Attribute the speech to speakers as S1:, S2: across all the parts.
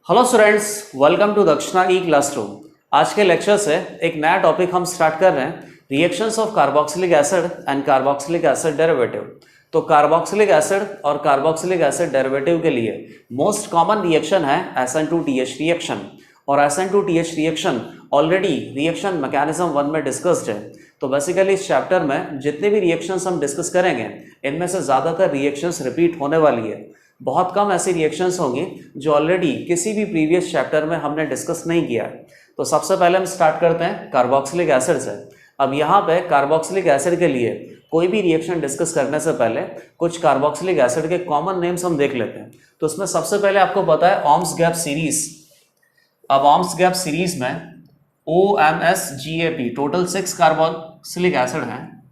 S1: Hello students, welcome to दक्षिणा ई classroom. आज के लेक्चर से एक नया टॉपिक हम स्टार्ट कर रहे हैं, reactions of carboxylic acid and carboxylic acid derivative. तो कार्बोक्सिलिक एसिड और कार्बोक्सिलिक एसिड डेरिवेटिव के लिए मोस्ट कॉमन रिएक्शन है SN2TH रिएक्शन, और SN2TH reaction already reaction mechanism 1 में डिस्कस्ड है। तो बेसिकली इस चैप्टर में जितने भी रिएक्शंस हम डिस्कस करेंगे इनमें से ज़्यादातर रिएक्शंस रिपीट होने वाली है। बहुत कम ऐसी रिएक्शंस होंगी जो ऑलरेडी किसी भी प्रीवियस चैप्टर में हमने डिस्कस नहीं किया है। तो सबसे पहले हम स्टार्ट करते हैं कार्बोक्सिलिक एसिड से। अब यहाँ पे कार्बोक्सिलिक एसिड के लिए कोई भी रिएक्शन डिस्कस करने से पहले कुछ कार्बोक्सिलिक एसिड के कॉमन नेम्स हम देख लेते हैं। तो उसमें सबसे पहले आपको पता है ओम्स गैप सीरीज। अब ओम्स गैप सीरीज में OMSGAP टोटल 6 कार्बोक्सिलिक एसिड हैं,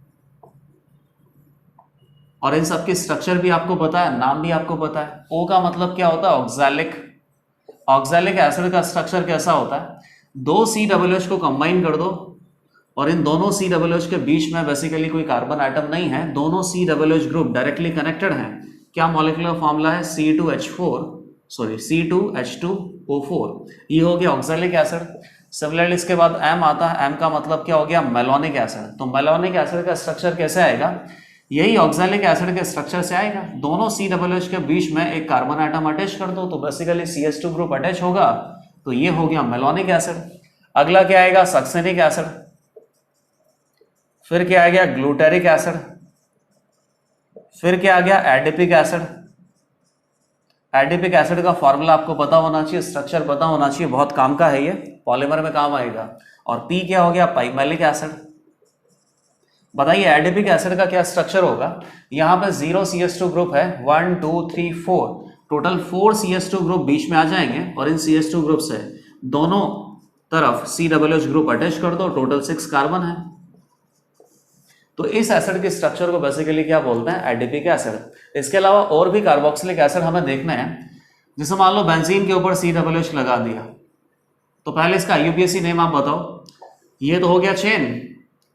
S1: और इन सब की स्ट्रक्चर भी आपको पता है, नाम भी आपको पता है। O का मतलब क्या होता है? ऑक्सैलिक। ऑक्सैलिक एसिड का स्ट्रक्चर कैसा होता है? दो COOH को कंबाइन कर दो और इन दोनों COOH के बीच में बेसिकली कोई कार्बन आइटम नहीं है, दोनों COOH ग्रुप डायरेक्टली कनेक्टेड हैं। क्या मॉलिक्यूलर फॉर्मूला है? C2H2O4। ये हो गया ऑक्सैलिक एसिड। सिमिलरली इसके बाद M आता है। M का मतलब क्या हो गया? Malonic acid. तो मेलोनिक एसिड का स्ट्रक्चर कैसे आएगा? यही ऑक्सैलिक एसिड के स्ट्रक्चर से आएगा। दोनों COOH के बीच में एक कार्बन आइटम अटैच कर दो तो बेसिकली CH2 ग्रुप अटैच होगा, तो ये हो गया मेलोनिक एसिड। अगला क्या आएगा? Succinic acid. फिर क्या आ गया? Glutaric acid. फिर क्या आ गया? Adipic acid. एडिपिक एसिड का फॉर्मूला आपको पता होना चाहिए, स्ट्रक्चर पता होना चाहिए, बहुत काम का है ये, पॉलीमर में काम आएगा। और P क्या हो गया? Pimelic acid. बताइए एडिपिक एसिड का क्या स्ट्रक्चर होगा? यहाँ पे 0 CH2 ग्रुप है, 1 2 3 4, टोटल 4 CH2 ग्रुप बीच में आ जाएंगे और इन CH2 ग्रुप से दोनों तरफ COOH ग्रुप अटैच कर दो, टोटल 6 कार्बन है। तो इस एसिड के स्ट्रक्चर को बेसिकली क्या बोलते हैं? Adipic acid. इसके अलावा और भी कार्बोक्सिलिक एसिड हमें देखना है। जैसे मान लो बेंजीन के ऊपर COOH लगा दिया, तो पहले इसका IUPAC नेम आप बताओ। ये तो हो गया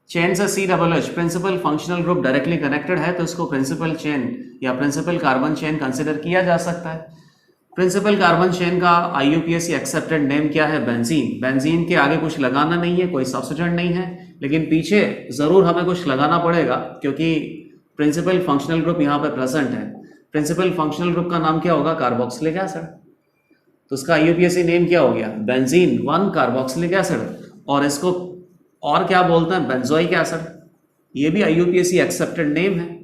S1: चेन से COOH principal functional group directly connected है, तो इसको प्रिंसिपल चेन या प्रिंसिपल कार्बन चेन कंसिडर किया जा सकता है। प्रिंसिपल कार्बन चेन का IUPAC एक्सेप्टेड नेम क्या है? बेंजीन। बेंजीन के आगे कुछ लगाना नहीं है, कोई सब्स्टिट्यूएंट नहीं है, लेकिन पीछे जरूर हमें कुछ लगाना पड़ेगा क्योंकि प्रिंसिपल फंक्शनल ग्रुप यहाँ पे प्रेजेंट है। प्रिंसिपल फंक्शनल ग्रुप का नाम क्या होगा? Carboxylic acid. तो इसका IUPAC नेम क्या हो गया? Benzene 1 carboxylic acid. और इसको और क्या बोलते हैं? Benzoic acid. ये भी IUPAC एक्सेप्टेड नेम है।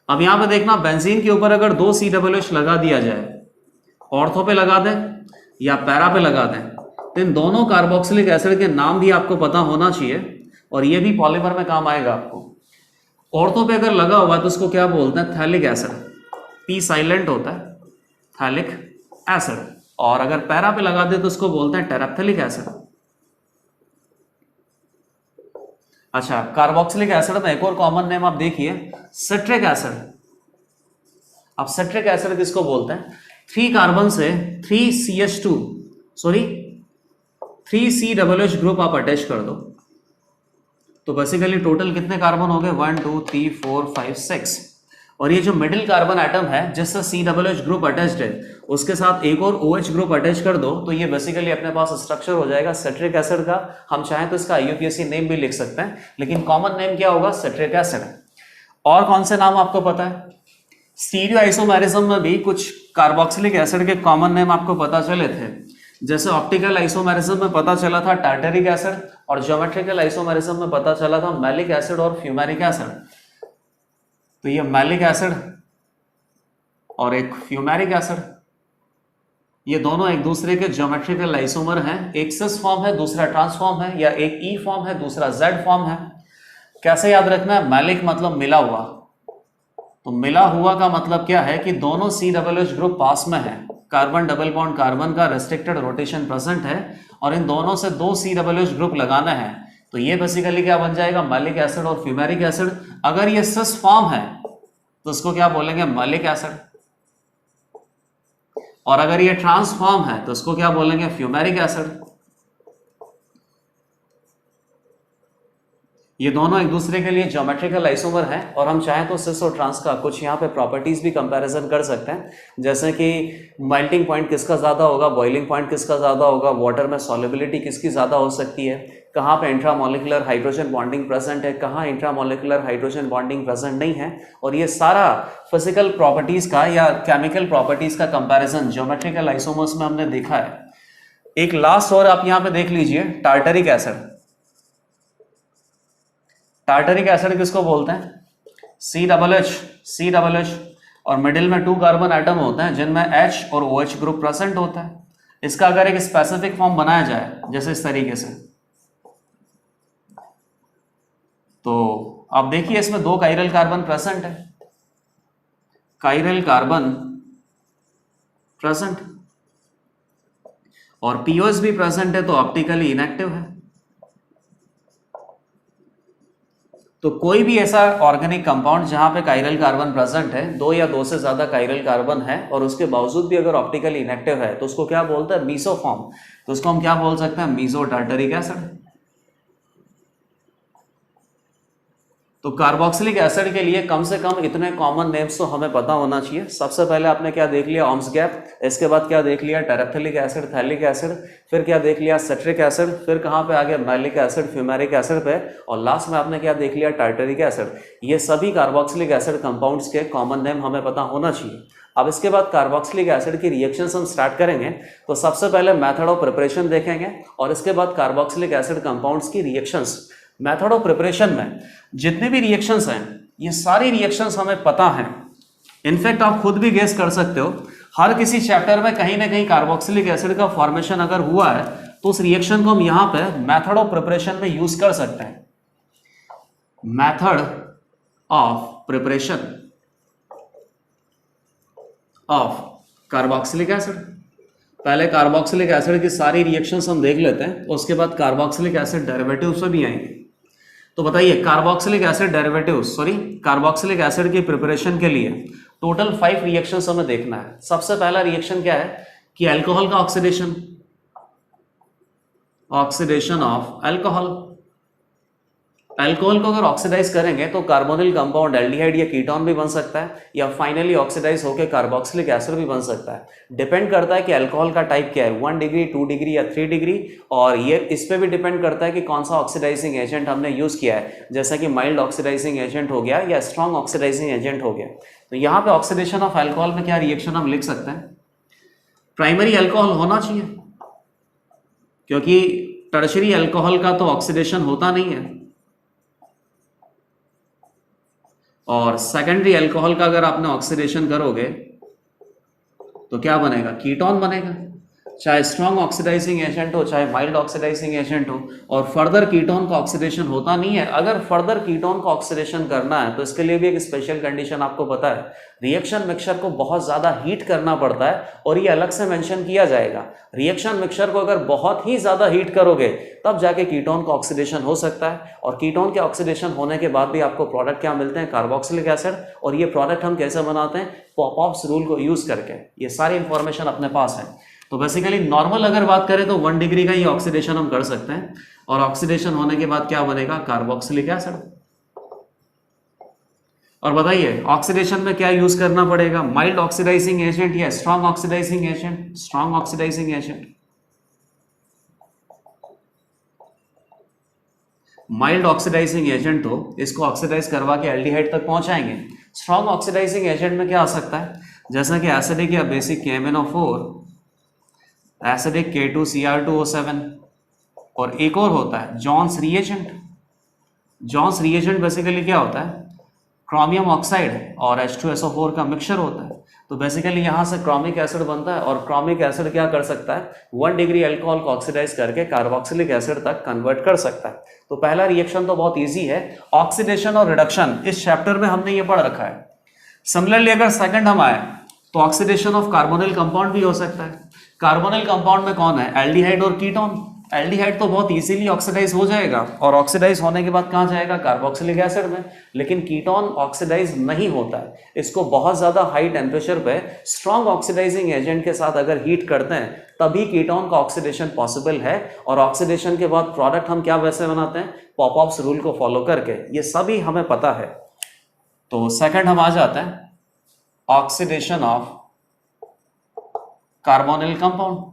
S1: अब यहां पे देखना, बेंजीन के ऊपर अगर 2 COOH लगा दिया जाए, ऑर्थो पे लगा दें या पैरा पे लगा दें, तो इन दोनों कार्बोक्सिलिक एसिड के नाम भी आपको पता होना चाहिए, और ये भी पॉलीमर में काम आएगा आपको। ऑर्थो पे अगर लगा हुआ तो उसको क्या बोलते हैं? Phthalic acid. P साइलेंट होता है, थैलिक एसिड। और अगर पैरा पे लगा दे तो उसको बोलते हैं टेरेप्थेलिक एसिड। अच्छा, कार्बोक्सिलिक एसिड में एक और कॉमन नेम आप देखिए, सिट्रिक एसिड। अब सिट्रिक एसिड किसको बोलते हैं? 3 कार्बन से 3 COOH ग्रुप आप अटैच कर दो, तो बेसिकली टोटल कितने कार्बन हो गए? 1 2 3 4 5 6। और ये जो मिडिल कार्बन एटम है जिससे COOH ग्रुप अटैच्ड है, उसके साथ एक और OH ग्रुप अटैच कर दो, तो ये बेसिकली अपने पास स्ट्रक्चर हो जाएगा सिट्रिक एसिड का। हम चाहें तो इसका IUPAC नेम भी लिख सकते हैं, लेकिन कॉमन नेम क्या होगा? Citric acid. और कौन से नाम आपको पता है? स्टीरियो आइसोमेरिज्म में भी कुछ कार्बोक्सिलिक एसिड के कॉमन नेम आपको पता चले थे। जैसे ऑप्टिकल आइसोमेरिज्म में पता चला था टार्टेरिक एसिड, और ज्योमेट्रिकल आइसोमेरिज्म में पता चला था मैलिक एसिड और फ्यूमेरिक एसिड। तो ये मैलिक एसिड और एक फ्यूमेरिक एसिड, ये दोनों एक दूसरे के ज्योमेट्रिकल आइसोमर हैं। एक सिस फॉर्म है, दूसरा ट्रांसफॉर्म है, या एक E फॉर्म है, दूसरा Z फॉर्म है। कैसे याद रखना है? मैलिक मतलब मिला हुआ। तो मिला हुआ का मतलब क्या है कि दोनों COOH ग्रुप पास में है, कार्बन डबल बॉन्ड कार्बन का रेस्ट्रिक्टेड रोटेशन प्रेजेंट है, और इन दोनों से 2 COOH ग्रुप लगाना है, तो ये बेसिकली क्या बन जाएगा? मैलिक एसिड और फ्यूमेरिक एसिड। अगर ये सिस फॉर्म है तो इसको क्या बोलेंगे? Malic acid. और अगर ये ट्रांसफॉर्म है तो इसको क्या बोलेंगे? Fumaric acid. ये दोनों एक दूसरे के लिए ज्योमेट्रिकल आइसोमर हैं और हम चाहें तो सिस और ट्रांस का कुछ यहाँ पे प्रॉपर्टीज भी कंपैरिजन कर सकते हैं, जैसे कि मेल्टिंग पॉइंट किसका ज़्यादा होगा, बॉइलिंग पॉइंट किसका ज़्यादा होगा, वाटर में सॉल्युबिलिटी किसकी ज़्यादा हो सकती है, कहाँ पे इंट्रामोलिकुलर हाइड्रोजन बॉन्डिंग प्रेजेंट है, कहाँ इंट्रामोलिकुलर हाइड्रोजन बॉन्डिंग प्रेजेंट नहीं है। और ये सारा फिजिकल प्रॉपर्टीज़ का या केमिकल प्रॉपर्टीज़ का कंपैरिजन ज्योमेट्रिकल आइसोमर्स में हमने देखा है। एक लास्ट और आप यहाँ पे देख लीजिए, टार्टरिक एसिड। टार्टरिक एसिड किसको बोलते हैं? COOH और मिडिल में 2 कार्बन एटम होते हैं जिनमें H और OH ग्रुप प्रेजेंट होता है। इसका अगर एक स्पेसिफिक फॉर्म बनाया जाए जैसे इस तरीके से, तो आप देखिए इसमें 2 काइरल कार्बन प्रेजेंट है, काइरल कार्बन प्रेजेंट, और POS भी प्रेजेंट है तो ऑप्टिकली इनएक्टिव है। तो कोई भी ऐसा ऑर्गेनिक कंपाउंड जहां पे काइरल कार्बन प्रेजेंट है, 2 या 2 से ज्यादा काइरल कार्बन है और उसके बावजूद भी अगर ऑप्टिकली इनएक्टिव है तो उसको क्या बोलते हैं? मीसोफॉर्म। तो उसको हम क्या बोल सकते हैं? Meso tartaric acid. तो कार्बोक्सिलिक एसिड के लिए कम से कम इतने कॉमन नेम्स तो हमें पता होना चाहिए। सबसे पहले आपने क्या देख लिया? Ohms gap. इसके बाद क्या देख लिया? टेरेप्थिलिक एसिड, थैलिक एसिड। फिर क्या देख लिया? Citric acid. फिर कहाँ पे आ गया? मैलिक एसिड, फ्यूमेरिक एसिड पे। और लास्ट में आपने क्या देख लिया? Tartaric acid. ये सभी कार्बोक्सिलिक एसिड कंपाउंड्स के कॉमन नेम हमें पता होना चाहिए। अब इसके बाद कार्बोक्सिलिक एसिड की रिएक्शंस हम स्टार्ट करेंगे, तो सबसे पहले मेथड ऑफ प्रिपरेशन देखेंगे और इसके बाद कार्बोक्सिलिक एसिड कंपाउंड्स की रिएक्शंस। मेथड ऑफ प्रिपरेशन में जितने भी रिएक्शंस हैं, ये सारी रिएक्शंस हमें पता हैं। इनफैक्ट आप खुद भी गेस कर सकते हो, हर किसी चैप्टर में कहीं ना कहीं कार्बोक्सिलिक एसिड का फॉर्मेशन अगर हुआ है तो उस रिएक्शन को हम यहां पे मेथड ऑफ प्रिपरेशन में यूज कर सकते हैं। Method of preparation of carboxylic acid. पहले कार्बोक्सिलिक एसिड की सारी रिएक्शंस हम देख लेते हैं, उसके बाद कार्बोक्सिलिक एसिड डेरिवेटिव्स पे भी आएंगे। तो बताइए, carboxylic acid derivatives, carboxylic acid की प्रिपरेशन के लिए टोटल 5 रिएक्शंस हमें देखना है। सबसे पहला रिएक्शन क्या है कि अल्कोहल का oxidation, oxidation of alcohol. Alcohol को अगर ऑक्सीडाइज करेंगे तो कार्बोनिल कंपाउंड एल्डिहाइड या कीटोन भी बन सकता है, या फाइनली ऑक्सीडाइज होकर कार्बोक्सिलिक एसिड भी बन सकता है। डिपेंड करता है कि अल्कोहल का टाइप क्या है, 1 डिग्री, 2 डिग्री या 3 डिग्री। और ये इस पे भी डिपेंड करता है कि कौन सा ऑक्सीडाइजिंग एजेंट हमने यूज किया है, जैसा कि माइल्ड ऑक्सीडाइजिंग एजेंट हो गया या स्ट्रॉन्ग ऑक्सीडाइजिंग एजेंट हो गया। तो यहाँ पे ऑक्सीडेशन ऑफ अल्कोहल में क्या रिएक्शन हम लिख सकते हैं? प्राइमरी अल्कोहल होना चाहिए, क्योंकि टर्शरी अल्कोहल का तो ऑक्सीडेशन होता नहीं है। और सेकेंडरी अल्कोहल का अगर आपने ऑक्सीडेशन करोगे तो क्या बनेगा? कीटोन बनेगा, चाहे स्ट्रॉन्ग ऑक्सीडाइजिंग एजेंट हो चाहे माइल्ड ऑक्सीडाइजिंग एजेंट हो। और फर्दर कीटोन का ऑक्सीडेशन होता नहीं है। अगर फर्दर कीटोन का ऑक्सीडेशन करना है तो इसके लिए भी एक स्पेशल कंडीशन आपको पता है, रिएक्शन मिक्सचर को बहुत ज्यादा हीट करना पड़ता है, और ये अलग से मेंशन किया जाएगा। रिएक्शन मिक्सचर को अगर बहुत ही ज्यादा हीट करोगे तब जाके कीटोन का ऑक्सीडेशन हो सकता है, और कीटोन के ऑक्सीडेशन होने के बाद भी आपको प्रोडक्ट क्या मिलते हैं? Carboxylic acid. और ये प्रोडक्ट हम कैसे बनाते हैं? पॉप-ऑप्स रूल को यूज करके। ये सारी इंफॉर्मेशन अपने पास है। तो बेसिकली नॉर्मल अगर बात करें तो 1 डिग्री का ही ऑक्सीडेशन हम कर सकते हैं, और ऑक्सीडेशन होने के बाद क्या बनेगा? Carboxylic acid. और बताइए, ऑक्सीडेशन में क्या यूज करना पड़ेगा? माइल्ड ऑक्सीडाइजिंग एजेंट या strong oxidising agent? Strong oxidising agent. Mild oxidising agent तो इसको ऑक्सीडाइज करवा के एल्डिहाइड तक पहुंचाएंगे। स्ट्रॉन्ग ऑक्सीडाइजिंग एजेंट में क्या आ सकता है? जैसा कि एसिडिक या बेसिक KMnO4, एसिडिक K2Cr2O7, और एक और होता है Johns reagent. Johns reagent basically क्या होता है? क्रोमियम ऑक्साइड और H2SO4 का मिक्सचर होता है। तो बेसिकली यहां से क्रोमिक एसिड बनता है, और क्रोमिक एसिड क्या कर सकता है? 1 डिग्री अल्कोहल को ऑक्सीडाइज करके कार्बोक्सिलिक एसिड तक कन्वर्ट कर सकता है। तो पहला रिएक्शन तो बहुत इजी है, ऑक्सीडेशन और रिडक्शन इस चैप्टर में हमने ये पढ़ रखा है। सिमिलरली अगर सेकंड हम आए तो ऑक्सीडेशन ऑफ कार्बोनिल कंपाउंड भी हो सकता है। कार्बोनिल कंपाउंड में कौन है? एल्डिहाइड और कीटोन। एल्डिहाइड तो बहुत इजीली ऑक्सीडाइज हो जाएगा और ऑक्सीडाइज होने के बाद कहाँ जाएगा, कार्बोक्सिलिक एसिड में। लेकिन कीटोन ऑक्सीडाइज नहीं होता है, इसको बहुत ज़्यादा हाई टेम्परेचर पे स्ट्रॉन्ग ऑक्सीडाइजिंग एजेंट के साथ अगर हीट करते हैं तभी कीटोन का ऑक्सीडेशन पॉसिबल है। और ऑक्सीडेशन के बाद प्रोडक्ट हम क्या वैसे बनाते हैं, पॉपऑप्स रूल को फॉलो करके, ये सभी हमें पता है। तो सेकंड हम आ जाते हैं, ऑक्सीडेशन ऑफ कार्बोनिल कंपाउंड।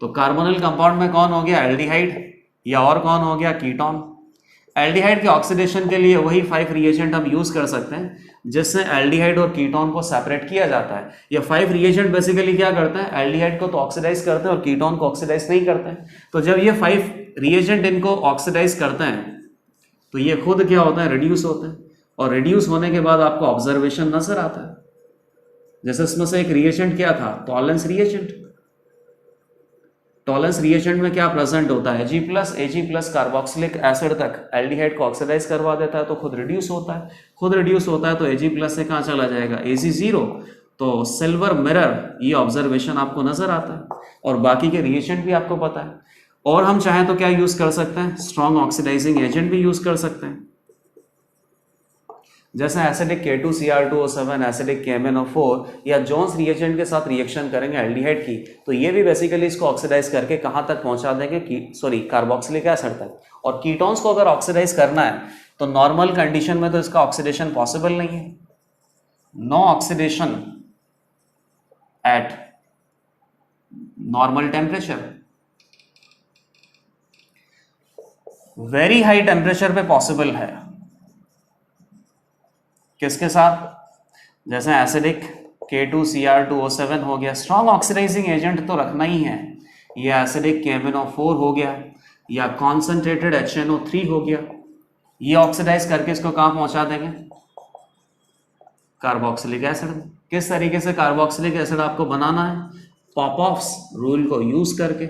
S1: तो कार्बोनिल कंपाउंड में कौन हो गया, एल्डिहाइड, या और कौन हो गया, कीटोन। एल्डिहाइड के ऑक्सीडेशन के लिए वही 5 रिएजेंट हम यूज कर सकते हैं जिससे एल्डिहाइड और कीटोन को सेपरेट किया जाता है। ये 5 रिएजेंट बेसिकली क्या करते हैं, एल्डिहाइड को तो ऑक्सीडाइज करते हैं और कीटोन को ऑक्सीडाइज नहीं करते हैं। तो जब ये 5 रिएजेंट इनको ऑक्सीडाइज करते हैं तो ये खुद क्या होता है, रिड्यूस होते हैं। और रिड्यूस होने के बाद आपको ऑब्जर्वेशन नजर आता है, जैसे इसमें से एक रिएजेंट क्या था, टॉलेंस रिएजेंट। टॉलेंस रिएजेंट में क्या प्रेजेंट होता है, Ag+ कार्बोक्सिलिक एसिड तक एल्डिहाइड को ऑक्सीडाइज करवा देता है, तो खुद रिड्यूस होता है। खुद रिड्यूस होता है तो Ag+ से कहाँ चला जाएगा, Ag0। तो सिल्वर मिरर ये ऑब्जर्वेशन आपको नजर आता है और बाकी के रिएजेंट भी आपको पता है। और हम चाहें तो क्या यूज कर सकते हैं, स्ट्रॉन्ग ऑक्सीडाइजिंग एजेंट भी यूज कर सकते हैं, जैसे एसिडिक K2Cr2O7, एसिडिक KMnO4 या जोन्स रिएजेंट के साथ रिएक्शन करेंगे एल्डिहाइड की, तो ये भी बेसिकली इसको ऑक्सीडाइज करके कहां तक पहुंचा देंगे, कार्बोक्सिलिक एसिड तक। और कीटोन्स को अगर ऑक्सीडाइज करना है तो नॉर्मल कंडीशन में तो इसका ऑक्सीडेशन पॉसिबल नहीं है। No oxidation at normal temperature, very high temperature पे पॉसिबल है। किसके साथ, जैसे एसिडिक K2Cr2O7 हो गया, स्ट्रॉन्ग ऑक्सीडाइजिंग एजेंट तो रखना ही है। ये एसिडिक KMnO4 हो गया या कॉन्सेंट्रेटेड HNO3 हो गया, ये ऑक्सीडाइज करके इसको कहाँ पहुंचा देंगे, कार्बोक्सिलिक एसिड में। किस तरीके से कार्बोक्सिलिक एसिड आपको बनाना है, पॉपऑप्स रूल को यूज करके।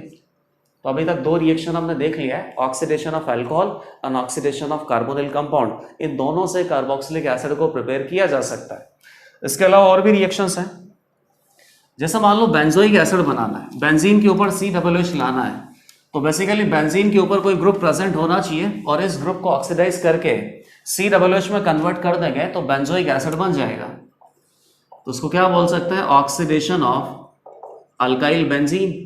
S1: तो अभी तक 2 रिएक्शन हमने देख लिया है, oxidation of alcohol and oxidation of carbonyl compound. इन दोनों से कार्बोक्सिलिक एसिड को प्रिपेयर किया जा सकता है। इसके अलावा और भी रिएक्शंस हैं, जैसे मान लो बेंजोइक एसिड बनाना है, बेंजीन के ऊपर COOH लाना है, तो बेसिकली बेंजीन के ऊपर कोई ग्रुप प्रेजेंट होना चाहिए और इस ग्रुप को ऑक्सीडाइज करके COOH में कन्वर्ट कर देंगे तो बेंजोइक एसिड बन जाएगा। तो उसको क्या बोल सकते हैं, oxidation of alkyl benzene.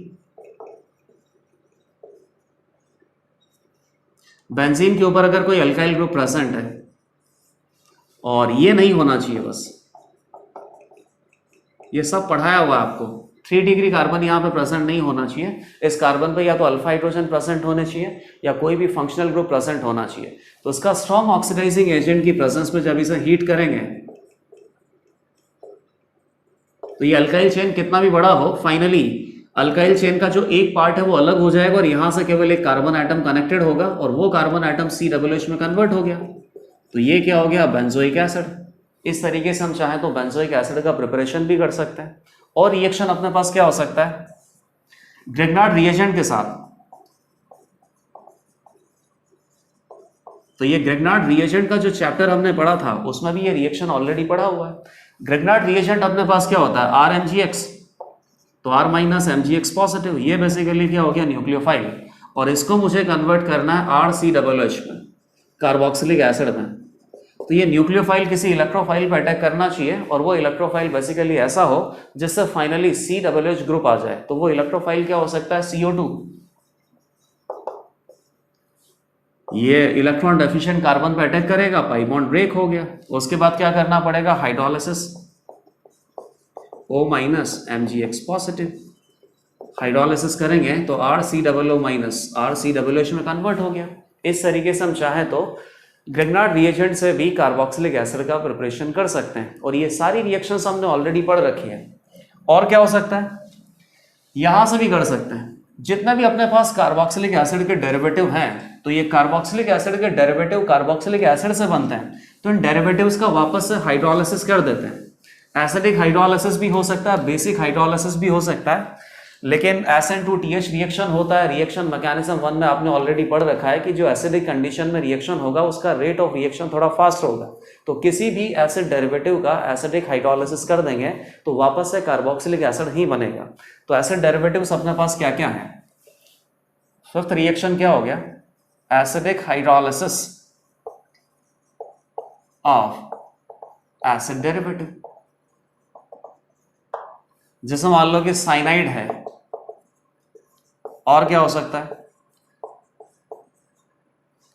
S1: Benzene के ऊपर अगर कोई अल्काइल ग्रुप प्रेजेंट है, और ये नहीं होना चाहिए, बस ये सब पढ़ाया हुआ है आपको, 3 डिग्री कार्बन यहाँ पे प्रेजेंट नहीं होना चाहिए। इस कार्बन पे या तो अल्फा हाइड्रोजन प्रेजेंट होने चाहिए या कोई भी फंक्शनल ग्रुप प्रेजेंट होना चाहिए। तो इसका स्ट्रॉन्ग ऑक्सीडाइजिंग एजेंट की प्रेजेंस में जब इसे हीट करेंगे तो ये अल्काइल चेन कितना भी बड़ा हो, फाइनली अल्काइल चेन का जो एक पार्ट है वो अलग हो जाएगा और यहां से केवल एक कार्बन एटम कनेक्टेड होगा और वो कार्बन एटम COOH में कन्वर्ट हो गया। तो ये क्या हो गया, बेंजोइक एसिड। इस तरीके से हम चाहें तो बेंजोइक एसिड का प्रिपरेशन भी कर सकते हैं। और रिएक्शन अपने पास क्या हो सकता है, ग्रिग्नार्ड रिएजेंट के साथ। तो ये ग्रिग्नार्ड रिएजेंट का जो चैप्टर हमने पढ़ा था उसमें भी ये रिएक्शन ऑलरेडी पढ़ा हुआ है। ग्रिग्नार्ड रिएजेंट अपने पास क्या होता है, RMgX, तो R- MgX पॉजिटिव, ये बेसिकली क्या हो गया, न्यूक्लियोफाइल। और इसको मुझे कन्वर्ट करना है RCOOH में, कार्बोक्सिलिक एसिड में। तो ये न्यूक्लियोफाइल किसी इलेक्ट्रोफाइल पर अटैक करना चाहिए और वो इलेक्ट्रोफाइल बेसिकली ऐसा हो जिससे फाइनली COOH ग्रुप आ जाए। तो वो इलेक्ट्रोफाइल क्या हो सकता है, CO2। ये इलेक्ट्रॉन डेफिशिएंट कार्बन पे अटैक करेगा, पाई बॉन्ड ब्रेक हो गया। उसके बाद क्या करना पड़ेगा, hydrolysis, O- MgX positive. Hydrolysis करेंगे तो RCOO- RCOOH में कन्वर्ट हो गया। इस तरीके से हम चाहें तो ग्रिग्नार्ड रिएजेंट से भी कार्बोक्सिलिक एसिड का प्रिपरेशन कर सकते हैं। और ये सारी रिएक्शंस हमने ऑलरेडी पढ़ रखी है। और क्या हो सकता है, यहां से भी कर सकते हैं। जितने भी अपने पास कार्बोक्सिलिक एसिड के डेरिवेटिव हैं, तो ये कार्बोक्सिलिक एसिड के डेरिवेटिव कार्बोक्सिलिक एसिड से बनते हैं, तो इन डेरिवेटिव्स का वापस से हाइड्रोलिसिस कर देते हैं। एसिडिक हाइड्रोलिसिस भी हो सकता है, बेसिक हाइड्रोलिसिस भी हो सकता है। लेकिन SN2TH रिएक्शन होता है, रिएक्शन मैकेनिज्म 1 में आपने ऑलरेडी पढ़ रखा है कि जो एसिडिक कंडीशन में रिएक्शन होगा उसका रेट ऑफ रिएक्शन थोड़ा फास्ट होगा। तो किसी भी एसिड डेरिवेटिव का एसिडिक हाइड्रोलिसिस कर देंगे तो वापस से कार्बोक्सिलिक एसिड ही बनेगा। तो एसिड डेरिवेटिव्स अपने पास क्या क्या है? फिफ्थ रिएक्शन क्या हो गया? Acidic hydrolysis of acid derivative, जैसे मान लो कि साइनाइड है, और क्या हो सकता है?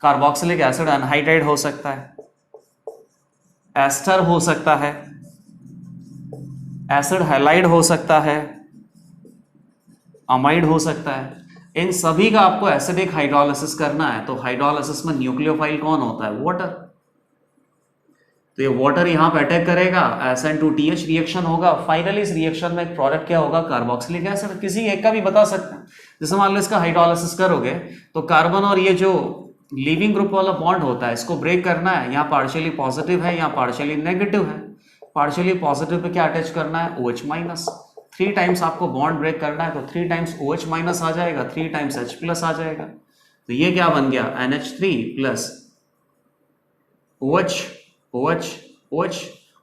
S1: कार्बोक्सिलिक एसिड एनहाइड्राइड हो सकता है, एस्टर हो सकता है, एसिड हैलाइड हो सकता है, अमाइड हो सकता है। इन सभी का आपको एसिडिक हाइड्रोलिसिस करना है। तो हाइड्रोलिसिस में न्यूक्लियोफाइल कौन होता है? वाटर। तो ये वाटर यहां पे अटैक करेगा, SN2TH रिएक्शन होगा, फाइनली इस रिएक्शन में एक प्रोडक्ट क्या होगा? Carboxylic acid. किसी एक का भी बता सकते हैं। जैसे मान लो इसका हाइड्रोलिसिस करोगे तो कार्बन और ये जो लीविंग ग्रुप वाला बॉन्ड होता है इसको ब्रेक करना है। यहाँ पार्शियली पॉजिटिव है, यहाँ पार्शियली नेगेटिव है। पार्शियली पॉजिटिव पे क्या अटैच करना है? OH minus. 3 टाइम्स आपको बॉन्ड ब्रेक करना है तो 3 टाइम्स OH माइनस आ जाएगा, 3 टाइम्स H प्लस आ जाएगा। तो ये क्या बन गया? NH3 plus OH OH OH।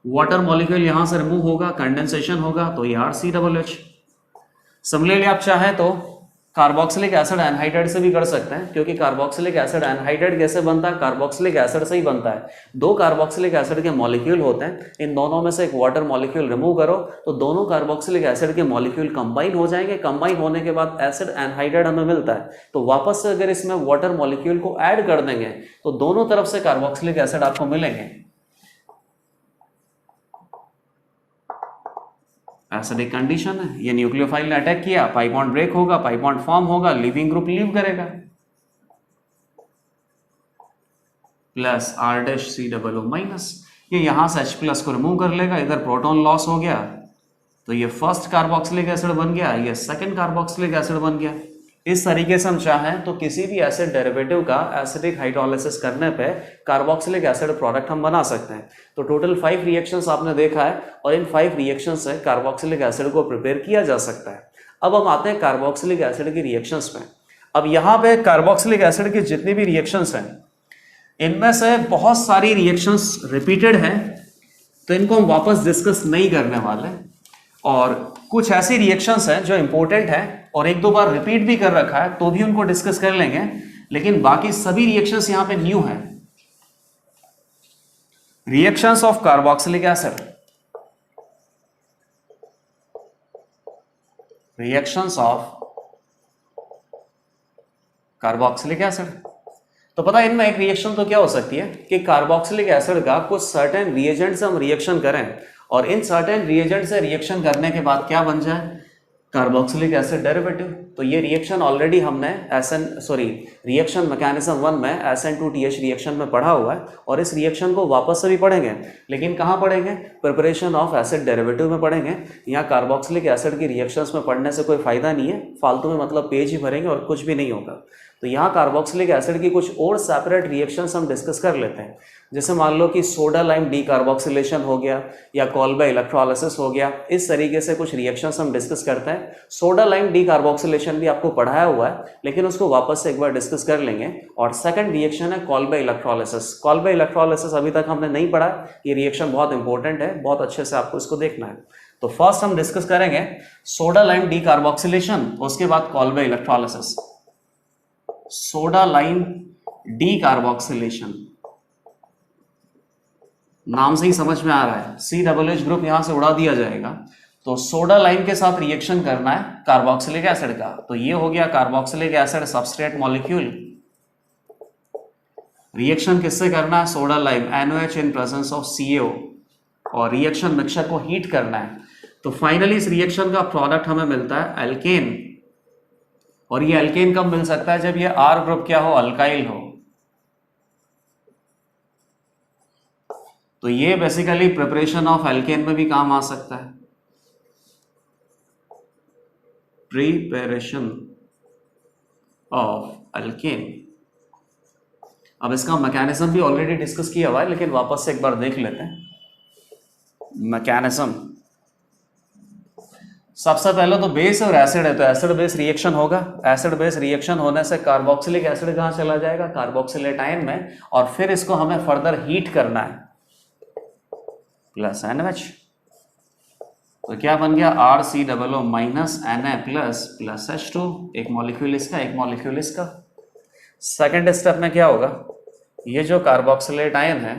S1: Water molecule यहां से रिमूव होगा, कंडेंसेशन होगा, तो ये RCOH। सिमिलरली आप चाहें तो कार्बोक्सिलिक एसिड एनहाइड्राइड से भी कर सकते हैं, क्योंकि कार्बोक्सिलिक एसिड एनहाइड्राइड कैसे बनता है? कार्बोक्सिलिक एसिड से ही बनता है। 2 कार्बोक्सिलिक एसिड के मॉलिक्यूल होते हैं, इन दोनों में से एक वाटर मॉलिक्यूल रिमूव करो तो दोनों कार्बोक्सिलिक एसिड के मॉलिक्यूल कंबाइन हो जाएंगे। कंबाइन होने के बाद एसिड एनहाइड्राइड हमें मिलता है। तो वापस से अगर इसमें वाटर मॉलिक्यूल को ऐड कर देंगे तो दोनों तरफ से कार्बोक्सिलिक एसिड आपको मिलेंगे। एसिडिक कंडीशन है, ये न्यूक्लियोफाइल ने अटैक किया, पाई बॉन्ड ब्रेक होगा, पाई बॉन्ड फॉर्म होगा, लीविंग ग्रुप लीव करेगा, प्लस R'(COO माइनस। ये यहां से H प्लस को रिमूव कर लेगा, इधर प्रोटॉन लॉस हो गया तो ये फर्स्ट कार्बोक्सिलिक एसिड बन गया, ये सेकंड कार्बोक्सिलिक एसिड बन गया। इस तरीके से हम चाहें तो किसी भी एसिड डेरिवेटिव का एसिडिक हाइड्रोलिसिस करने पे कार्बोक्सिलिक एसिड प्रोडक्ट हम बना सकते हैं। तो टोटल 5 रिएक्शंस आपने देखा है और इन 5 रिएक्शन से कार्बोक्सिलिक एसिड को प्रिपेयर किया जा सकता है। अब हम आते हैं कार्बोक्सिलिक एसिड की रिएक्शंस पे। अब यहाँ पे कार्बोक्सिलिक एसिड की जितनी भी रिएक्शंस हैं इनमें से बहुत सारी रिएक्शंस रिपीटेड हैं, तो इनको हम वापस डिस्कस नहीं करने वाले, और कुछ ऐसी रिएक्शंस हैं जो इंपॉर्टेंट हैं और 1-2 बार रिपीट भी कर रखा है तो भी उनको डिस्कस कर लेंगे, लेकिन बाकी सभी रिएक्शंस यहां पे न्यू हैं। Reactions of carboxylic acid, reactions of carboxylic acid. तो पता है इनमें एक रिएक्शन तो क्या हो सकती है कि कार्बोक्सिलिक एसिड का कुछ सर्टेन रिएजेंट से हम रिएक्शन करें और इन सर्टेन रिएजेंट से रिएक्शन करने के बाद क्या बन जाए? Carboxylic acid derivative. तो ये रिएक्शन ऑलरेडी हमने रिएक्शन मैकेनिज्म 1 में SN2TH रिएक्शन में पढ़ा हुआ है और इस रिएक्शन को वापस से भी पढ़ेंगे, लेकिन कहाँ पढ़ेंगे? प्रिपरेशन ऑफ एसिड डेरिवेटिव में पढ़ेंगे। यहाँ कार्बोक्सिलिक एसिड की रिएक्शंस में पढ़ने से कोई फायदा नहीं है, फालतू में मतलब पेज ही भरेंगे और कुछ भी नहीं होगा। तो यहाँ कार्बोक्सिलिक एसिड की कुछ और सेपरेट रिएक्शंस हम डिस्कस कर लेते हैं। जैसे मान लो कि सोडा लाइम डीकार्बोक्सिलेशन हो गया या कॉल्बे इलेक्ट्रोलाइसिस हो गया, इस तरीके से कुछ रिएक्शंस हम डिस्कस करते हैं। सोडा लाइम डीकार्बोक्सिलेशन भी आपको पढ़ाया हुआ है, लेकिन उसको वापस से एक बार डिस्कस कर लेंगे। और सेकंड रिएक्शन है कॉल्बे इलेक्ट्रोलाइसिस। कॉल्बे इलेक्ट्रोलाइसिस अभी तक हमने नहीं पढ़ा, ये रिएक्शन बहुत इंपॉर्टेंट है, बहुत अच्छे से आपको इसको देखना है। तो फर्स्ट हम डिस्कस करेंगे सोडा लाइम डीकार्बोक्सिलेशन, उसके बाद Kolbe electrolysis. Soda lime decarboxylation, नाम से ही समझ में आ रहा है, COOH ग्रुप यहां से उड़ा दिया जाएगा। तो सोडा लाइम के साथ रिएक्शन करना है कार्बोक्सिलिक एसिड का, तो ये हो गया carboxylic acid substrate molecule. Reaction किससे करना है? Soda lime NOH in presence of CO, और रिएक्शन मिक्सचर को हीट करना है। तो फाइनली इस रिएक्शन का प्रोडक्ट हमें मिलता है एल्केन, और ये एल्केन कब मिल सकता है? जब ये R ग्रुप क्या हो? अल्काइल हो। तो ये बेसिकली प्रिपरेशन ऑफ एल्केन में भी काम आ सकता है, प्रिपरेशन ऑफ एल्केन। अब इसका मैकेनिज्म भी ऑलरेडी डिस्कस किया हुआ है, लेकिन वापस से एक बार देख लेते हैं मैकेनिज्म। सबसे पहले तो बेस और एसिड है, तो एसिड बेस रिएक्शन होगा। एसिड बेस रिएक्शन होने से कार्बोक्सिलिक एसिड कहाँ चला जाएगा, कार्बोक्सिलेट आयन में, और फिर इसको हमें फर्दर हीट करना है, प्लस NH। तो क्या बन गया, RCOO minus Na plus H2, एक मॉलिक्यूल इसका एक मॉलिक्यूल इसका। सेकेंड स्टेप में क्या होगा, ये जो कार्बोक्सिलेट आयन है,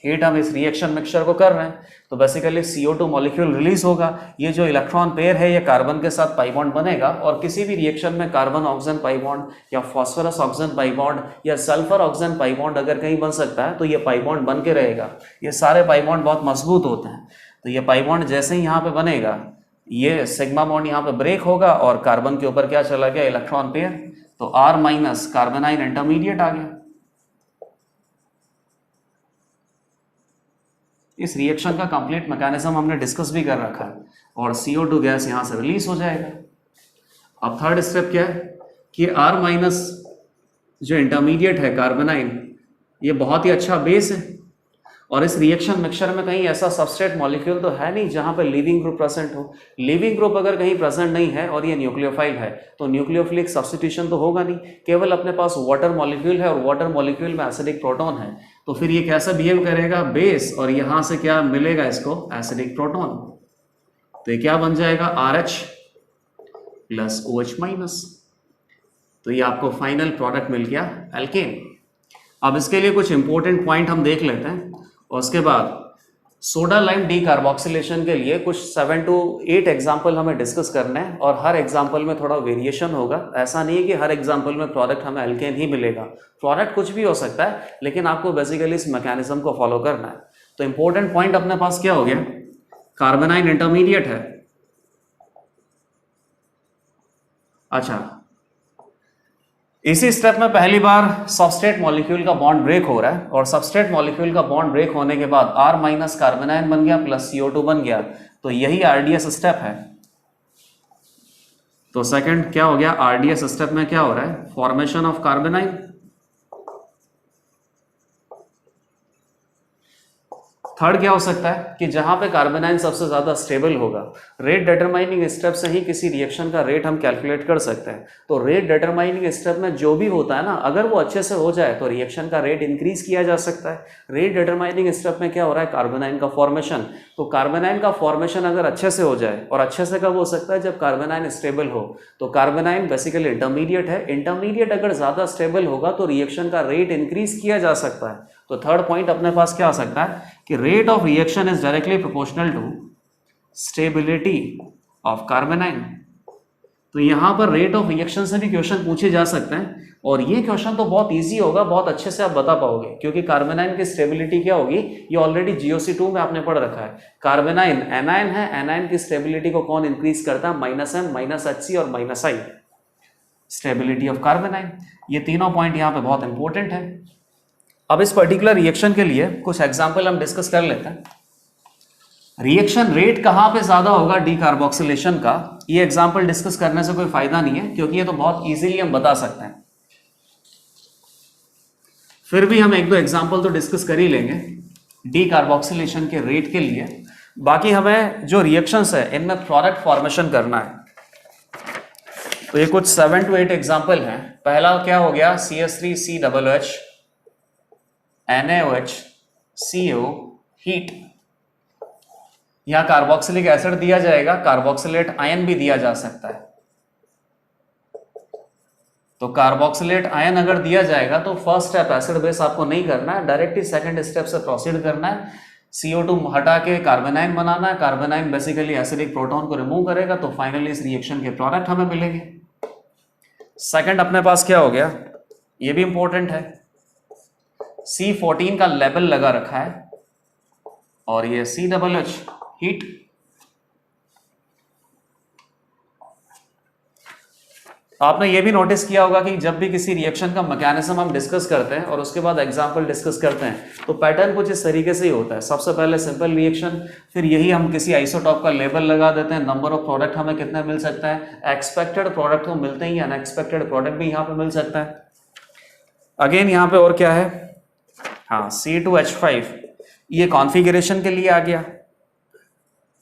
S1: हीट हम इस रिएक्शन मिक्सचर को कर रहे हैं, तो बेसिकली CO2 मॉलिक्यूल रिलीज होगा। ये जो इलेक्ट्रॉन पेयर है ये कार्बन के साथ पाई बॉन्ड बनेगा, और किसी भी रिएक्शन में कार्बन ऑक्सीजन पाई बॉन्ड या फॉस्फोरस ऑक्सीजन पाई बॉन्ड या सल्फर ऑक्सीजन पाई बॉन्ड अगर कहीं बन सकता है तो ये पाई बॉन्ड बन के रहेगा। ये सारे पाई बॉन्ड बहुत मजबूत होते हैं, तो ये पाई बॉन्ड जैसे ही यहाँ पे बनेगा, ये सिग्मा बॉन्ड यहाँ पे ब्रेक होगा और कार्बन के ऊपर क्या चला गया, इलेक्ट्रॉन पेयर, तो R माइनस कार्बोनाइन इंटरमीडिएट आ गया। इस रिएक्शन का कंप्लीट मैकेनिज्म हमने डिस्कस भी कर रखा है, और CO2 गैस यहां से रिलीज हो जाएगा। अब थर्ड स्टेप क्या है कि R माइनस जो इंटरमीडिएट है कार्बोनाइन, ये बहुत ही अच्छा बेस है, और इस रिएक्शन मिक्सचर में कहीं ऐसा सबस्ट्रेट मॉलिक्यूल तो है नहीं जहां पे लीविंग ग्रुप प्रेजेंट हो। लीविंग ग्रुप अगर कहीं प्रेजेंट नहीं है और ये न्यूक्लियोफाइल है तो न्यूक्लियोफिलिक सब्स्टिट्यूशन तो होगा नहीं, केवल अपने पास वाटर मॉलिक्यूल है और वाटर मॉलिक्यूल में एसिडिक प्रोटॉन है, तो फिर ये कैसा बिहेव करेगा, बेस, और यहां से क्या मिलेगा इसको, एसिडिक प्रोटॉन। तो ये क्या बन जाएगा, RH प्लस OH माइनस। तो ये आपको फाइनल प्रोडक्ट मिल गया एल्केन। अब इसके लिए कुछ इंपॉर्टेंट पॉइंट हम देख लेते हैं, और उसके बाद सोडा लाइम डीकार्बोक्सिलेशन के लिए कुछ 7 to 8 एग्जाम्पल हमें डिस्कस करना है, और हर एग्जाम्पल में थोड़ा वेरिएशन होगा। ऐसा नहीं है कि हर एग्जाम्पल में प्रोडक्ट हमें एल्केन ही मिलेगा, प्रोडक्ट कुछ भी हो सकता है, लेकिन आपको बेसिकली इस मैकेनिज्म को फॉलो करना है। तो इंपॉर्टेंट पॉइंट अपने पास क्या हो गया, कार्बोनाइन इंटरमीडिएट है। अच्छा, इसी स्टेप में पहली बार सबस्ट्रेट मॉलिक्यूल का बॉन्ड ब्रेक हो रहा है, और सबस्ट्रेट मॉलिक्यूल का बॉन्ड ब्रेक होने के बाद R माइनस कार्बोनाइन बन गया प्लस CO2 बन गया, तो यही RDS स्टेप है। तो सेकंड क्या हो गया, RDS स्टेप में क्या हो रहा है, फॉर्मेशन ऑफ कार्बोनाइन। थर्ड क्या हो सकता है कि जहां पे कार्बोनाइन सबसे ज्यादा स्टेबल होगा, रेट डिटरमाइनिंग स्टेप से ही किसी रिएक्शन का रेट हम कैलकुलेट कर सकते हैं। तो रेट डिटरमाइनिंग स्टेप में जो भी होता है ना, अगर वो अच्छे से हो जाए तो रिएक्शन का रेट इंक्रीज किया जा सकता है। रेट डिटरमाइनिंग स्टेप में क्या हो रहा है, कार्बोनाइन का फॉर्मेशन। तो कार्बोनाइन का फॉर्मेशन अगर अच्छे से हो जाए, और अच्छे से कब हो सकता है, जब कार्बोनाइन स्टेबल हो। तो कार्बोनाइन बेसिकली इंटरमीडिएट है, इंटरमीडिएट अगर ज्यादा स्टेबल होगा तो रिएक्शन का रेट इंक्रीज किया जा सकता है। तो थर्ड पॉइंट अपने पास क्या आ सकता है कि rate of reaction is directly proportional to stability of carbanion. तो यहां पर रेट ऑफ रिएक्शन से भी क्वेश्चन पूछे जा सकते हैं, और ये क्वेश्चन तो बहुत इजी होगा, बहुत अच्छे से आप बता पाओगे, क्योंकि कार्बोनाइन की स्टेबिलिटी क्या होगी, ये ऑलरेडी GOC2 में आपने पढ़ रखा है। कार्बोनाइन एनायन है, एनायन की स्टेबिलिटी को कौन इंक्रीज करता है, -M, -Hc और -I, स्टेबिलिटी ऑफ कार्बोनाइन। ये तीनों पॉइंट यहाँ पे बहुत इंपॉर्टेंट है। अब इस पर्टिकुलर रिएक्शन के लिए कुछ एग्जाम्पल हम डिस्कस कर लेते हैं। रिएक्शन रेट कहां पे ज्यादा होगा डीकार्बोक्सिलेशन का, ये एग्जाम्पल डिस्कस करने से कोई फायदा नहीं है, क्योंकि ये तो बहुत इजीली हम बता सकते हैं। फिर भी हम एक दो एग्जाम्पल तो डिस्कस कर ही लेंगे डीकार्बोक्सिलेशन के रेट के लिए। बाकी हमें जो रिएक्शंस है इनमें प्रोडक्ट फॉर्मेशन करना है, तो ये कुछ 7 to 8 एग्जाम्पल हैं। पहला क्या हो गया, CH3COOH NaOH CO हीट। यहां कार्बोक्सिलिक एसिड दिया जाएगा, कार्बोक्सिलेट आयन भी दिया जा सकता है। तो कार्बोक्सिलेट आयन अगर दिया जाएगा तो फर्स्ट स्टेप एसिड बेस आपको नहीं करना है, डायरेक्टली सेकंड स्टेप से प्रोसीड करना है। CO2 हटा के कार्बोनाइन बनाना है, कार्बोनाइन बेसिकली एसिडिक प्रोटॉन को रिमूव करेगा, तो फाइनली इस रिएक्शन के प्रोडक्ट हमें मिलेंगे। सेकंड अपने पास क्या हो गया, ये भी इंपॉर्टेंट है, C14 का लेबल लगा रखा है, और ये COOH हीट। आपने ये भी नोटिस किया होगा कि जब भी किसी रिएक्शन का मैकेनिज्म हम डिस्कस करते हैं और उसके बाद एग्जांपल डिस्कस करते हैं, तो पैटर्न कुछ इस तरीके से ही होता है। सबसे पहले सिंपल रिएक्शन, फिर यही हम किसी आइसोटॉप का लेबल लगा देते हैं, नंबर ऑफ प्रोडक्ट हमें कितना मिल सकता है, एक्सपेक्टेड प्रोडक्ट तो मिलते ही, अनएक्सपेक्टेड प्रोडक्ट भी यहाँ पे मिल सकता है। अगेन यहाँ पे और क्या है, हाँ C2H5, ये कॉन्फ़िगरेशन के लिए आ गया।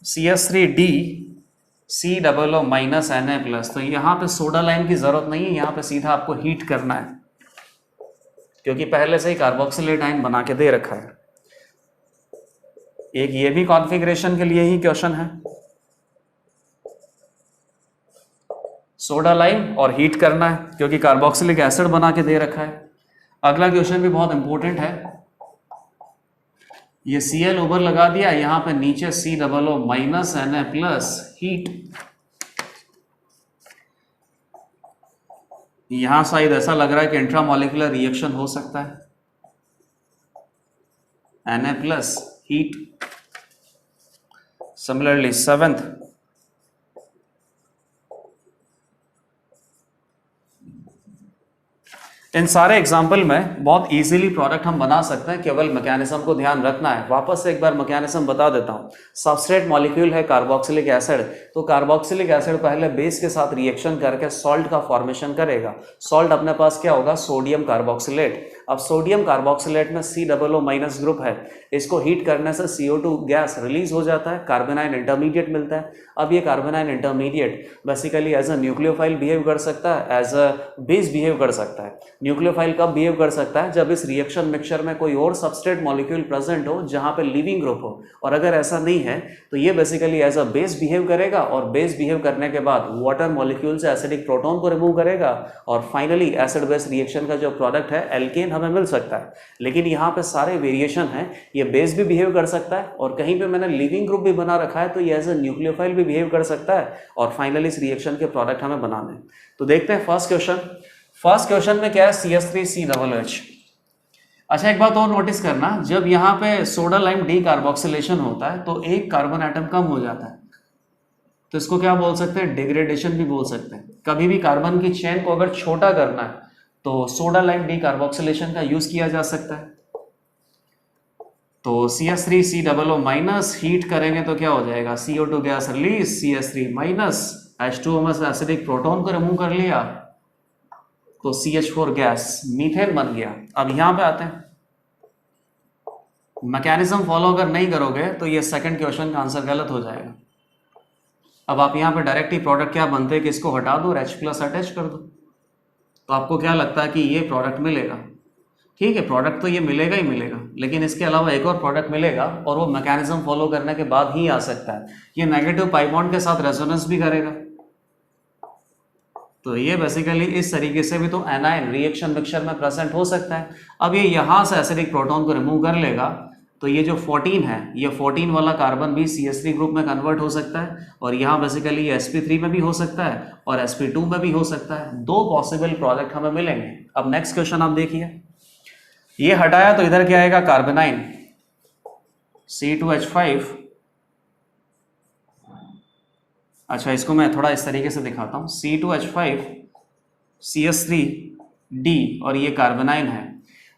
S1: CH3D COO minus Na plus. तो यहाँ पे सोडा लाइम की जरूरत नहीं है, यहाँ पे सीधा आपको हीट करना है क्योंकि पहले से ही कार्बोक्सिलेट आयन बना के दे रखा है। एक ये भी कॉन्फ़िगरेशन के लिए ही क्वेश्चन है, सोडा लाइम और हीट करना है क्योंकि कार्बोक्सिलिक एसिड बना के दे रखा है। अगला क्वेश्चन भी बहुत इंपॉर्टेंट है, ये Cl ऊपर लगा दिया, यहां पे नीचे COO minus Na plus heat. यहां शायद ऐसा लग रहा है कि इंट्रामॉलिक्यूलर रिएक्शन हो सकता है, Na plus heat. Similarly seventh, इन सारे एग्जाम्पल में बहुत इजीली प्रोडक्ट हम बना सकते हैं, केवल मैकेनिज्म को ध्यान रखना है। वापस से एक बार मैकेनिज्म बता देता हूं। सबस्ट्रेट मॉलिक्यूल है कार्बोक्सिलिक एसिड, तो कार्बोक्सिलिक एसिड पहले बेस के साथ रिएक्शन करके सॉल्ट का फॉर्मेशन करेगा। सॉल्ट अपने पास क्या होगा, सोडियम कार्बोक्सिलेट। अब सोडियम कार्बोक्सिलेट में COO माइनस ग्रुप है, इसको हीट करने से CO2 गैस रिलीज हो जाता है, कार्बोनाइन इंटरमीडिएट मिलता है। अब ये carbanion intermediate basically as a nucleophile behave कर सकता है, एज अ बेस बिहेव कर सकता है। न्यूक्लियोफाइल कब बिहेव कर सकता है, जब इस रिएक्शन मिक्सचर में कोई और सबस्ट्रेट मॉलिक्यूल प्रेजेंट हो जहां पे लिविंग ग्रुप हो, और अगर ऐसा नहीं है तो ये basically as a base behave करेगा, और बेस बिहेव करने के बाद वाटर मॉलिक्यूल से एसिडिक प्रोटॉन को रिमूव करेगा, और फाइनली एसिड बेस रिएक्शन का जो प्रोडक्ट है एल्केन हमें मिल सकता है। लेकिन यहाँ पे सारे वेरिएशन है, ये बेस भी बिहेव कर सकता है, और कहीं पे मैंने लिविंग ग्रुप भी बना रखा है तो ये एज अ न्यूक्लियोफाइल भी बिहेव कर सकता है, और फाइनली इस रिएक्शन के प्रोडक्ट हमें बनाने हैं। तो देखते हैं फर्स्ट क्वेश्चन। फर्स्ट क्वेश्चन में क्या है, CH3COOH। अच्छा, एक बात और नोटिस करना, जब यहाँ पे सोडा लाइम डी कार्बोक्सिलेशन होता है तो एक कार्बन एटम कम हो जाता है, तो इसको क्या बोल सकते हैं, डिग्रेडेशन भी बोल सकते हैं। कभी भी कार्बन की चेन को अगर छोटा करना है तो सोडा लाइम डी कार्बोक्सिलेशन का यूज किया जा सकता है। तो CH3COO माइनस हीट करेंगे तो क्या हो जाएगा, CO2 gas release, CH3 minus, H2O में से एसिडिक प्रोटॉन को रिमूव कर लिया तो CH4 गैस, मीथेन बन गया। अब यहां पे आते हैं, मैकेनिज्म फॉलो अगर नहीं करोगे तो ये सेकंड क्वेश्चन का आंसर गलत हो जाएगा। अब आप यहाँ पे डायरेक्ट ही प्रोडक्ट क्या बनते हैं कि इसको हटा दो और H प्लस अटैच कर दो, तो आपको क्या लगता है कि ये प्रोडक्ट मिलेगा। ठीक है, प्रोडक्ट तो ये मिलेगा ही मिलेगा, लेकिन इसके अलावा एक और प्रोडक्ट मिलेगा और वो मैकेनिज्म फॉलो करने के बाद ही आ सकता है। ये नेगेटिव पाई बॉन्ड के साथ रेजोनेंस भी करेगा, तो ये बेसिकली इस तरीके से भी तो एनायन रिएक्शन मिक्सचर में प्रेजेंट हो सकता है। अब ये यहाँ से एसिडिक प्रोटॉन को रिमूव कर लेगा, तो ये जो 14 है, ये 14 वाला कार्बन भी CH3 ग्रुप में कन्वर्ट हो सकता है, और यहाँ बेसिकली ये sp3 में भी हो सकता है और sp2 में भी हो सकता है। दो पॉसिबल प्रोडक्ट हमें मिलेंगे। अब नेक्स्ट क्वेश्चन आप देखिए, ये हटाया तो इधर क्या आएगा, कार्बोनाइन C2H5। अच्छा, इसको मैं थोड़ा इस तरीके से दिखाता हूँ, C2H5 CH3D और ये कार्बोनाइन है।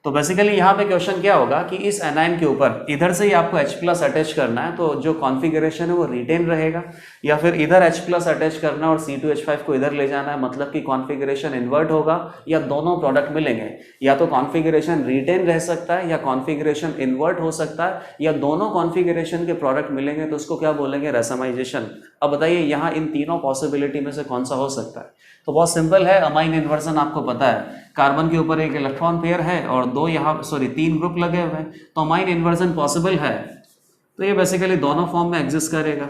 S1: तो बेसिकली यहाँ पे क्वेश्चन क्या होगा कि इस एनाइन के ऊपर इधर से ही आपको H प्लस अटैच करना है, तो जो कॉन्फ़िगरेशन है वो रिटेन रहेगा, या फिर इधर H प्लस अटैच करना है और C2H5 को इधर ले जाना है, मतलब कि कॉन्फ़िगरेशन इन्वर्ट होगा, या दोनों प्रोडक्ट मिलेंगे। या तो कॉन्फ़िगरेशन रिटेन रह सकता है या कॉन्फ़िगरेशन इन्वर्ट हो सकता है, या दोनों कॉन्फ़िगरेशन के प्रोडक्ट मिलेंगे, तो उसको क्या बोलेंगे, रेसमाइजेशन। अब बताइए यहाँ इन तीनों पॉसिबिलिटी में से कौन सा हो सकता है। तो बहुत सिंपल है, अमाइन इन्वर्जन आपको पता है, कार्बन के ऊपर एक इलेक्ट्रॉन पेयर है और दो यहाँ 3 ग्रुप लगे हुए हैं, तो अमाइन इन्वर्जन पॉसिबल है। तो ये बेसिकली दोनों फॉर्म में एग्जिस्ट करेगा,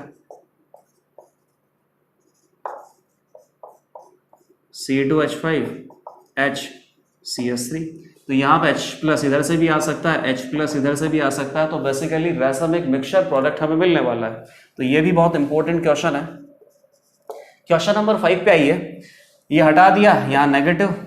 S1: C2H5 HCH3। तो यहाँ पे H प्लस इधर से भी आ सकता है, H प्लस इधर से भी आ सकता है, तो बेसिकली रेसमिक मिक्सचर प्रोडक्ट हमें मिलने वाला है। तो ये भी बहुत इंपॉर्टेंट क्वेश्चन है। क्वेश्चन नंबर 5 पे आइए, ये हटा दिया, यहाँ नेगेटिव,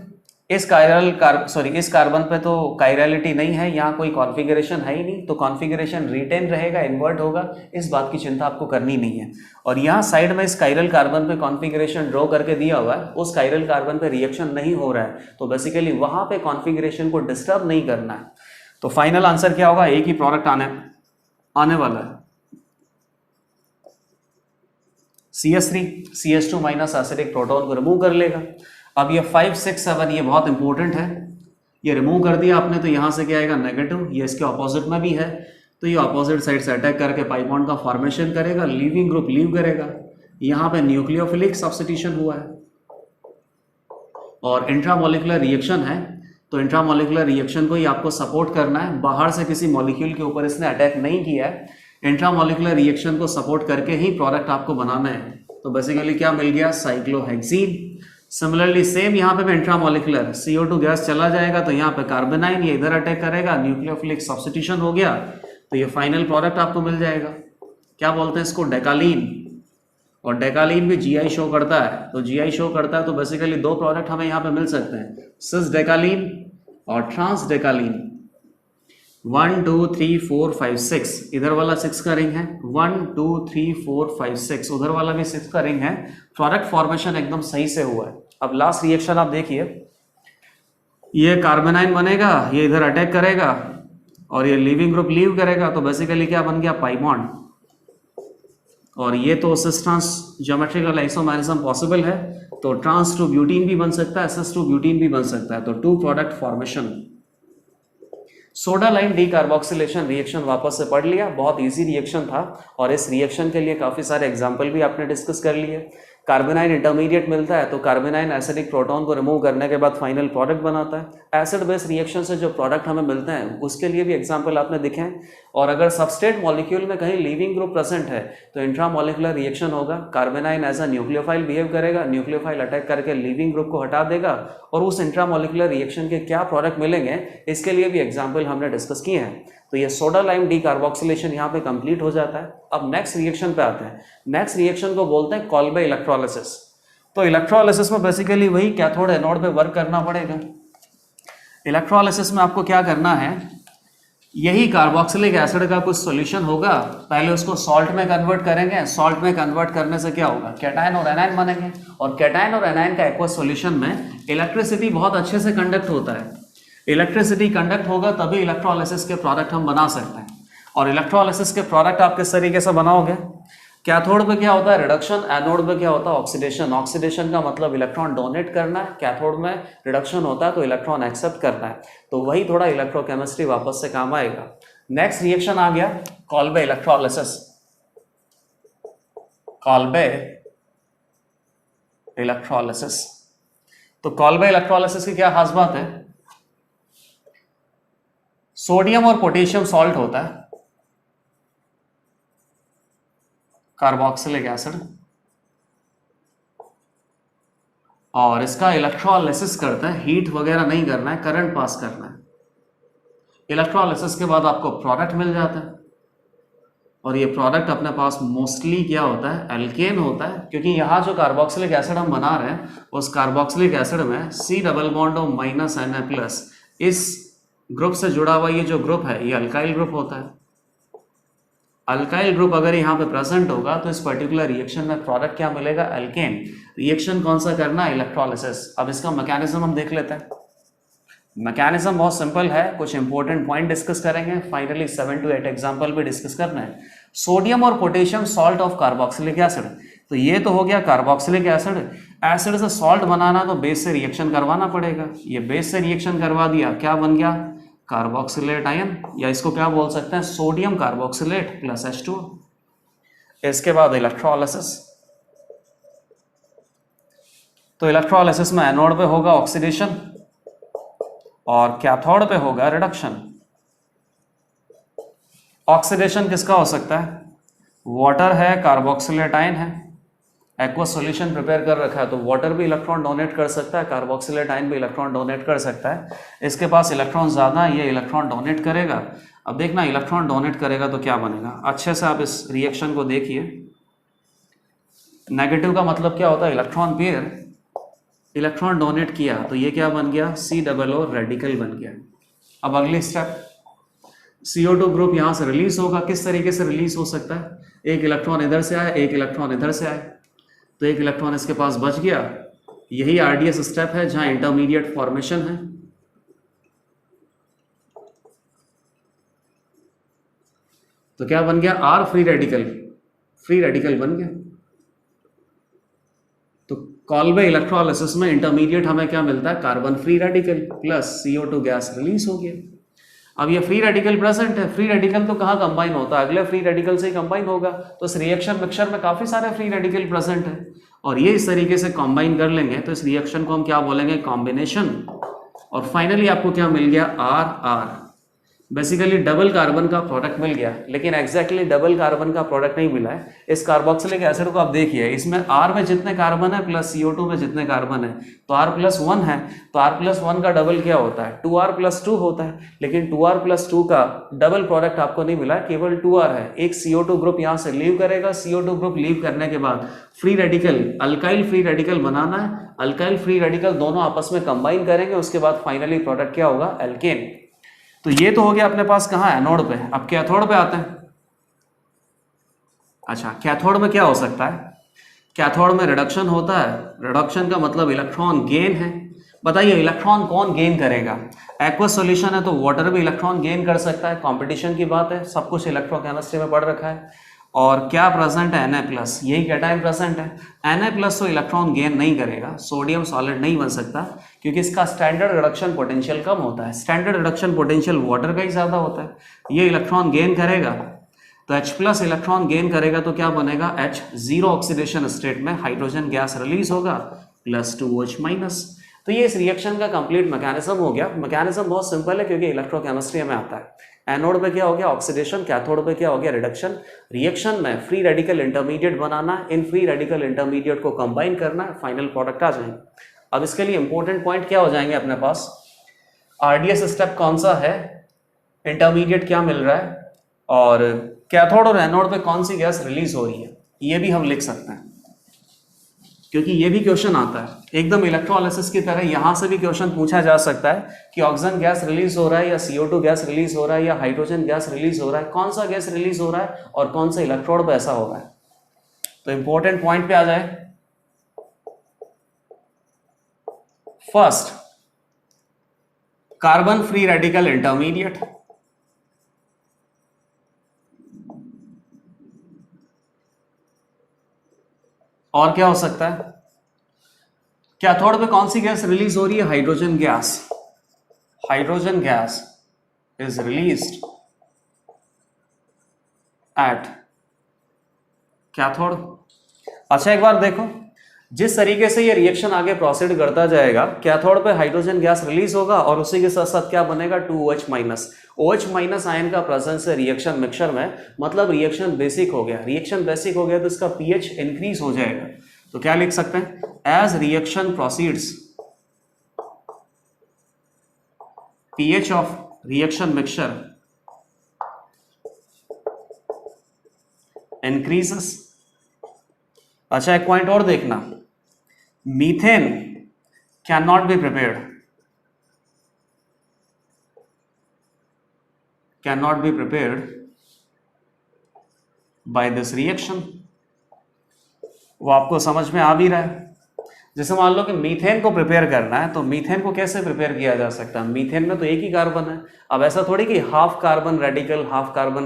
S1: इस कार्बन पे तो कायरलिटी नहीं है, यहाँ कोई कॉन्फ़िगरेशन है ही नहीं, तो कॉन्फ़िगरेशन रिटेन रहेगा, इन्वर्ट होगा, इस बात की चिंता आपको करनी नहीं है। और यहाँ साइड में इस कायरल कार्बन पे कॉन्फ़िगरेशन ड्रॉ करके दिया हुआ है, उस कायरल कार्बन पे रिएक्शन नहीं हो रहा है, तो बेसिकली वहाँ पे कॉन्फ़िगरेशन को डिस्टर्ब नहीं करना है। तो फाइनल आंसर क्या होगा, एक ही प्रोडक्ट आने वाला है, CH3 CH2 minus acidic proton को रिमूव कर लेगा। अब ये 5 6 7 ये बहुत इंपॉर्टेंट है, ये रिमूव कर दिया आपने, तो यहाँ से क्या आएगा, नेगेटिव, ये इसके ऑपोजिट में भी है, तो ये ऑपोजिट साइड से अटैक करके पाई बॉन्ड का फॉर्मेशन करेगा, लीविंग ग्रुप लीव करेगा, यहाँ पे न्यूक्लियोफिलिक सब्स्टिट्यूशन हुआ है, और इंट्रामोलिकुलर रिएक्शन है तो इंट्रामोलिकुलर रिएक्शन को ही आपको सपोर्ट करना है, बाहर से किसी मॉलिक्यूल के ऊपर इसने अटैक नहीं किया है, इंट्रामोलिकुलर रिएक्शन को सपोर्ट करके ही प्रोडक्ट आपको बनाना है। तो बेसिकली क्या मिल गया, साइक्लोहेक्सीन। सिमिलरली सेम यहाँ पे भी इंट्रामोलिकुलर CO2 गैस चला जाएगा तो यहाँ पे कार्बोनाइन ये इधर अटैक करेगा, न्यूक्लियोफिलिक सब्स्टिट्यूशन हो गया तो ये फाइनल प्रोडक्ट आपको मिल जाएगा। क्या बोलते हैं इसको, डेकालीन। और डेकालीन भी GI शो करता है, तो GI शो करता है तो बेसिकली दो प्रोडक्ट हमें यहाँ पे मिल सकते हैं, सिस डेकालीन और ट्रांस डेकालीन। 1 2 3 4 5 6, इधर वाला 6 का रिंग है, 1 2 3 4 5 6, उधर वाला भी 6 का रिंग है। प्रोडक्ट फॉर्मेशन एकदम सही से हुआ है। अब लास्ट रिएक्शन आप देखिए, ये कार्बोनाइन बनेगा, ये इधर अटैक करेगा और ये लीविंग ग्रुप लीव करेगा तो बेसिकली क्या बन गया, पाई बॉन्ड। और ये तो cis trans geometrical isomerism possible है तो ट्रांस टू ब्यूटीन भी बन सकता है, सिस टू ब्यूटीन भी बन सकता है, तो 2 product formation. Soda lime decarboxylation reaction वापस से पढ़ लिया, बहुत इजी रिएक्शन था और इस रिएक्शन के लिए काफी सारे एग्जांपल भी आपने डिस्कस कर लिए। कार्बोनाइन इंटरमीडिएट मिलता है तो कार्बोनाइन एसिडिक प्रोटॉन को रिमूव करने के बाद फाइनल प्रोडक्ट बनाता है। एसिड बेस रिएक्शन से जो प्रोडक्ट हमें मिलते हैं उसके लिए भी एग्जांपल आपने दिखे हैं। और अगर सबस्ट्रेट मॉलिक्यूल में कहीं लीविंग ग्रुप प्रेजेंट है तो इंट्रामोलिकुलर रिएक्शन होगा, कार्बोनाइन एज अ न्यूक्लियोफाइल बिहेव करेगा, न्यूक्लियोफाइल अटैक करके लीविंग ग्रुप को हटा देगा और उस इंट्रामोलिकुलर रिएक्शन के क्या प्रोडक्ट मिलेंगे इसके लिए भी एग्जाम्पल हमने डिस्कस किए हैं। तो ये सोडा लाइम डीकार्बोक्सिलेशन यहाँ पे कंप्लीट हो जाता है। अब नेक्स्ट रिएक्शन पे आते हैं। नेक्स्ट रिएक्शन को बोलते हैं कॉल्बे इलेक्ट्रोलिसिस। तो इलेक्ट्रोलिसिस में बेसिकली वही कैथोड एनोड पे वर्क करना पड़ेगा। इलेक्ट्रोलिसिस में आपको क्या करना है, यही कार्बोक्सिलिक एसिड का कुछ सॉल्यूशन होगा, पहले उसको सॉल्ट में कन्वर्ट करेंगे, सॉल्ट में कन्वर्ट करने से क्या होगा, कैटायन और एनायन बनेंगे, और कैटायन और एनायन का एक्वस सॉल्यूशन में इलेक्ट्रिसिटी बहुत अच्छे से कंडक्ट होता है। इलेक्ट्रिसिटी कंडक्ट होगा तभी इलेक्ट्रोलिसिस के प्रोडक्ट हम बना सकते हैं। और इलेक्ट्रोलिसिस के प्रोडक्ट आप किस तरीके से बनाओगे, कैथोड पे क्या होता है रिडक्शन, एनोड पे क्या होता है ऑक्सीडेशन। ऑक्सीडेशन का मतलब इलेक्ट्रॉन डोनेट करना है, कैथोड में रिडक्शन होता है तो इलेक्ट्रॉन एक्सेप्ट करना है, तो वही थोड़ा इलेक्ट्रोकेमिस्ट्री वापस से काम आएगा। नेक्स्ट रिएक्शन आ गया कॉल्बे इलेक्ट्रोलिसिस। कॉल्बे इलेक्ट्रोलिसिस, तो कॉल्बे इलेक्ट्रोलिसिस की क्या खास बात है, सोडियम और पोटेशियम सॉल्ट होता है, कार्बोक्सिलिक एसिड, और इसका इलेक्ट्रोलिसिस करते हैं, हीट वगैरह नहीं करना है, करंट पास करना है। इलेक्ट्रोलिसिस के बाद आपको प्रोडक्ट मिल जाता है और ये प्रोडक्ट अपने पास मोस्टली क्या होता है, एल्केन होता है, क्योंकि यहाँ जो कार्बोक्सिलिक एसिड हम बना रहे हैं उस कार्बोक्सिलिक एसिड में C डबल बॉन्ड और माइनस Na+, इस ग्रुप से जुड़ा हुआ ये जो ग्रुप है ये अल्काइल ग्रुप होता है। अल्काइल ग्रुप अगर यहाँ पे प्रेजेंट होगा तो इस पर्टिकुलर रिएक्शन में प्रोडक्ट क्या मिलेगा, एल्केन। रिएक्शन कौन सा करना है, इलेक्ट्रोलिसिस। अब इसका मैकेनिज्म हम देख लेते हैं। मैकेनिज्म बहुत सिंपल है, कुछ इंपॉर्टेंट पॉइंट डिस्कस करेंगे, फाइनली 7 to 8 एग्जाम्पल भी डिस्कस करना है। सोडियम और potassium salt of carboxylic acid, तो ये तो हो गया कार्बोक्सिलिक एसिड। एसिड से सॉल्ट बनाना तो बेस से रिएक्शन करवाना पड़ेगा, ये बेस से रिएक्शन करवा दिया, क्या बन गया, कार्बोक्सिलेट आयन, या इसको क्या बोल सकते हैं, सोडियम कार्बोक्सिलेट प्लस H2। इसके बाद इलेक्ट्रोलिसिस, तो इलेक्ट्रोलिसिस में एनोड पे होगा ऑक्सीडेशन और कैथोड पे होगा रिडक्शन। ऑक्सीडेशन किसका हो सकता है, वाटर है, कार्बोक्सिलेट आयन है, एक्वस सॉल्यूशन प्रिपेयर कर रखा है तो वाटर भी इलेक्ट्रॉन डोनेट कर सकता है, कार्बोक्सिलेट आयन भी इलेक्ट्रॉन डोनेट कर सकता है। इसके पास इलेक्ट्रॉन ज़्यादा है, ये इलेक्ट्रॉन डोनेट करेगा। अब देखना इलेक्ट्रॉन डोनेट करेगा तो क्या बनेगा, अच्छे से आप इस रिएक्शन को देखिए। नेगेटिव का मतलब क्या होता है, इलेक्ट्रॉन पेयर, इलेक्ट्रॉन डोनेट किया तो ये क्या बन गया, COO रेडिकल बन गया। अब अगली स्टेप, CO2 ग्रुप यहाँ से रिलीज होगा। किस तरीके से रिलीज हो सकता है, एक इलेक्ट्रॉन इधर से आए, एक इलेक्ट्रॉन इधर से आए, तो एक इलेक्ट्रॉन इसके पास बच गया। यही RDS स्टेप है जहां इंटरमीडिएट फॉर्मेशन है। तो क्या बन गया, R फ्री रेडिकल बन गया। तो कॉल्बे इलेक्ट्रोलिसिस में इंटरमीडिएट हमें क्या मिलता है, carbon free radical plus CO2 gas release हो गया। अब ये फ्री रेडिकल प्रेजेंट है, फ्री रेडिकल तो कहाँ कंबाइन होता है, अगले फ्री रेडिकल से ही कंबाइन होगा, तो इस रिएक्शन मिक्सचर में काफी सारे फ्री रेडिकल प्रेजेंट है और ये इस तरीके से कंबाइन कर लेंगे तो इस रिएक्शन को हम क्या बोलेंगे, कॉम्बिनेशन। और फाइनली आपको क्या मिल गया, R R, basically double carbon का प्रोडक्ट मिल गया, लेकिन एग्जैक्टली डबल कार्बन का प्रोडक्ट नहीं मिला है। इस कार्बोक्सिलिक एसिड को आप देखिए, इसमें R में जितने कार्बन है प्लस CO2 में जितने कार्बन है तो R+1 है, तो R+1 का डबल क्या होता है, 2R+2 होता है, लेकिन 2R+2 का डबल प्रोडक्ट आपको नहीं मिला, केवल 2R है। एक CO2 ग्रुप यहाँ से लीव करेगा, CO2 ग्रुप लीव करने के बाद free radical, alkyl free radical बनाना है, अल्काइल फ्री रेडिकल दोनों आपस में कंबाइन करेंगे, उसके बाद फाइनली प्रोडक्ट क्या होगा, एल्केन। तो ये तो हो गया अपने पास कहाँ है, एनोड पे। अब कैथोड पे आते हैं। अच्छा, कैथोड में क्या हो सकता है, कैथोड में रिडक्शन होता है, रिडक्शन का मतलब इलेक्ट्रॉन गेन है। बताइए इलेक्ट्रॉन कौन गेन करेगा, एक्वस सॉल्यूशन है तो वाटर भी इलेक्ट्रॉन गेन कर सकता है, कंपटीशन की बात है, सब कुछ इलेक्ट्रोकेमिस्ट्री में पढ़ रखा है। और क्या प्रेजेंट है, Na+, यही कैटायन प्रेजेंट है। Na+ तो इलेक्ट्रॉन गेन नहीं करेगा, सोडियम सॉलिड नहीं बन सकता क्योंकि इसका स्टैंडर्ड रिडक्शन पोटेंशियल कम होता है, स्टैंडर्ड रिडक्शन पोटेंशियल वाटर का ही ज्यादा होता है। ये इलेक्ट्रॉन गेन करेगा तो H+ इलेक्ट्रॉन गेन करेगा तो क्या बनेगा, H, जीरो ऑक्सीडेशन स्टेट में हाइड्रोजन गैस रिलीज होगा +2H-। तो ये इस रिएक्शन का कंप्लीट मैकेनिज्म हो गया। मैकेनिज्म बहुत सिंपल है क्योंकि इलेक्ट्रोकेमिस्ट्री में आता है। एनोड पे क्या हो गया, ऑक्सीडेशन, कैथोड पे क्या हो गया, रिडक्शन। रिएक्शन में फ्री रेडिकल इंटरमीडिएट बनाना है, इन फ्री रेडिकल इंटरमीडिएट को कंबाइन करना है, फाइनल प्रोडक्ट आ जाएंगे। अब इसके लिए इंपॉर्टेंट पॉइंट क्या हो जाएंगे अपने पास, RDS स्टेप कौन सा है, इंटरमीडिएट क्या मिल रहा है, और कैथोड और एनोड पे कौन सी गैस रिलीज हो रही है, ये भी हम लिख सकते हैं क्योंकि ये भी क्वेश्चन आता है एकदम इलेक्ट्रोलिसिस की तरह। यहां से भी क्वेश्चन पूछा जा सकता है कि ऑक्सीजन गैस रिलीज हो रहा है या CO2 गैस रिलीज हो रहा है या हाइड्रोजन गैस रिलीज हो रहा है, कौन सा गैस रिलीज हो रहा है और कौन सा इलेक्ट्रोड पे ऐसा हो रहा है। तो इंपॉर्टेंट पॉइंट पे आ जाए, first carbon free radical intermediate, और क्या हो सकता है, कैथोड पे कौन सी गैस रिलीज हो रही है, hydrogen gas, hydrogen gas is released at cathode. अच्छा एक बार देखो, जिस तरीके से ये रिएक्शन आगे प्रोसीड करता जाएगा, कैथोड पे हाइड्रोजन गैस रिलीज होगा और उसी के साथ साथ क्या बनेगा, 2OH-। OH- आयन का प्रेजेंस है रिएक्शन मिक्सचर में, मतलब रिएक्शन बेसिक हो गया। रिएक्शन बेसिक हो गया तो इसका pH इंक्रीज हो जाएगा। तो क्या लिख सकते हैं, as reaction proceeds pH of reaction mixture increases. अच्छा एक पॉइंट और देखना, methane can not be prepared, cannot be prepared by this reaction। वो आपको समझ में आ भी रहा है। जैसे मान लो कि मीथेन को प्रिपेयर करना है तो मीथेन को कैसे प्रिपेयर किया जा सकता है, मीथेन में तो एक ही कार्बन है। अब ऐसा थोड़ी कि हाफ कार्बन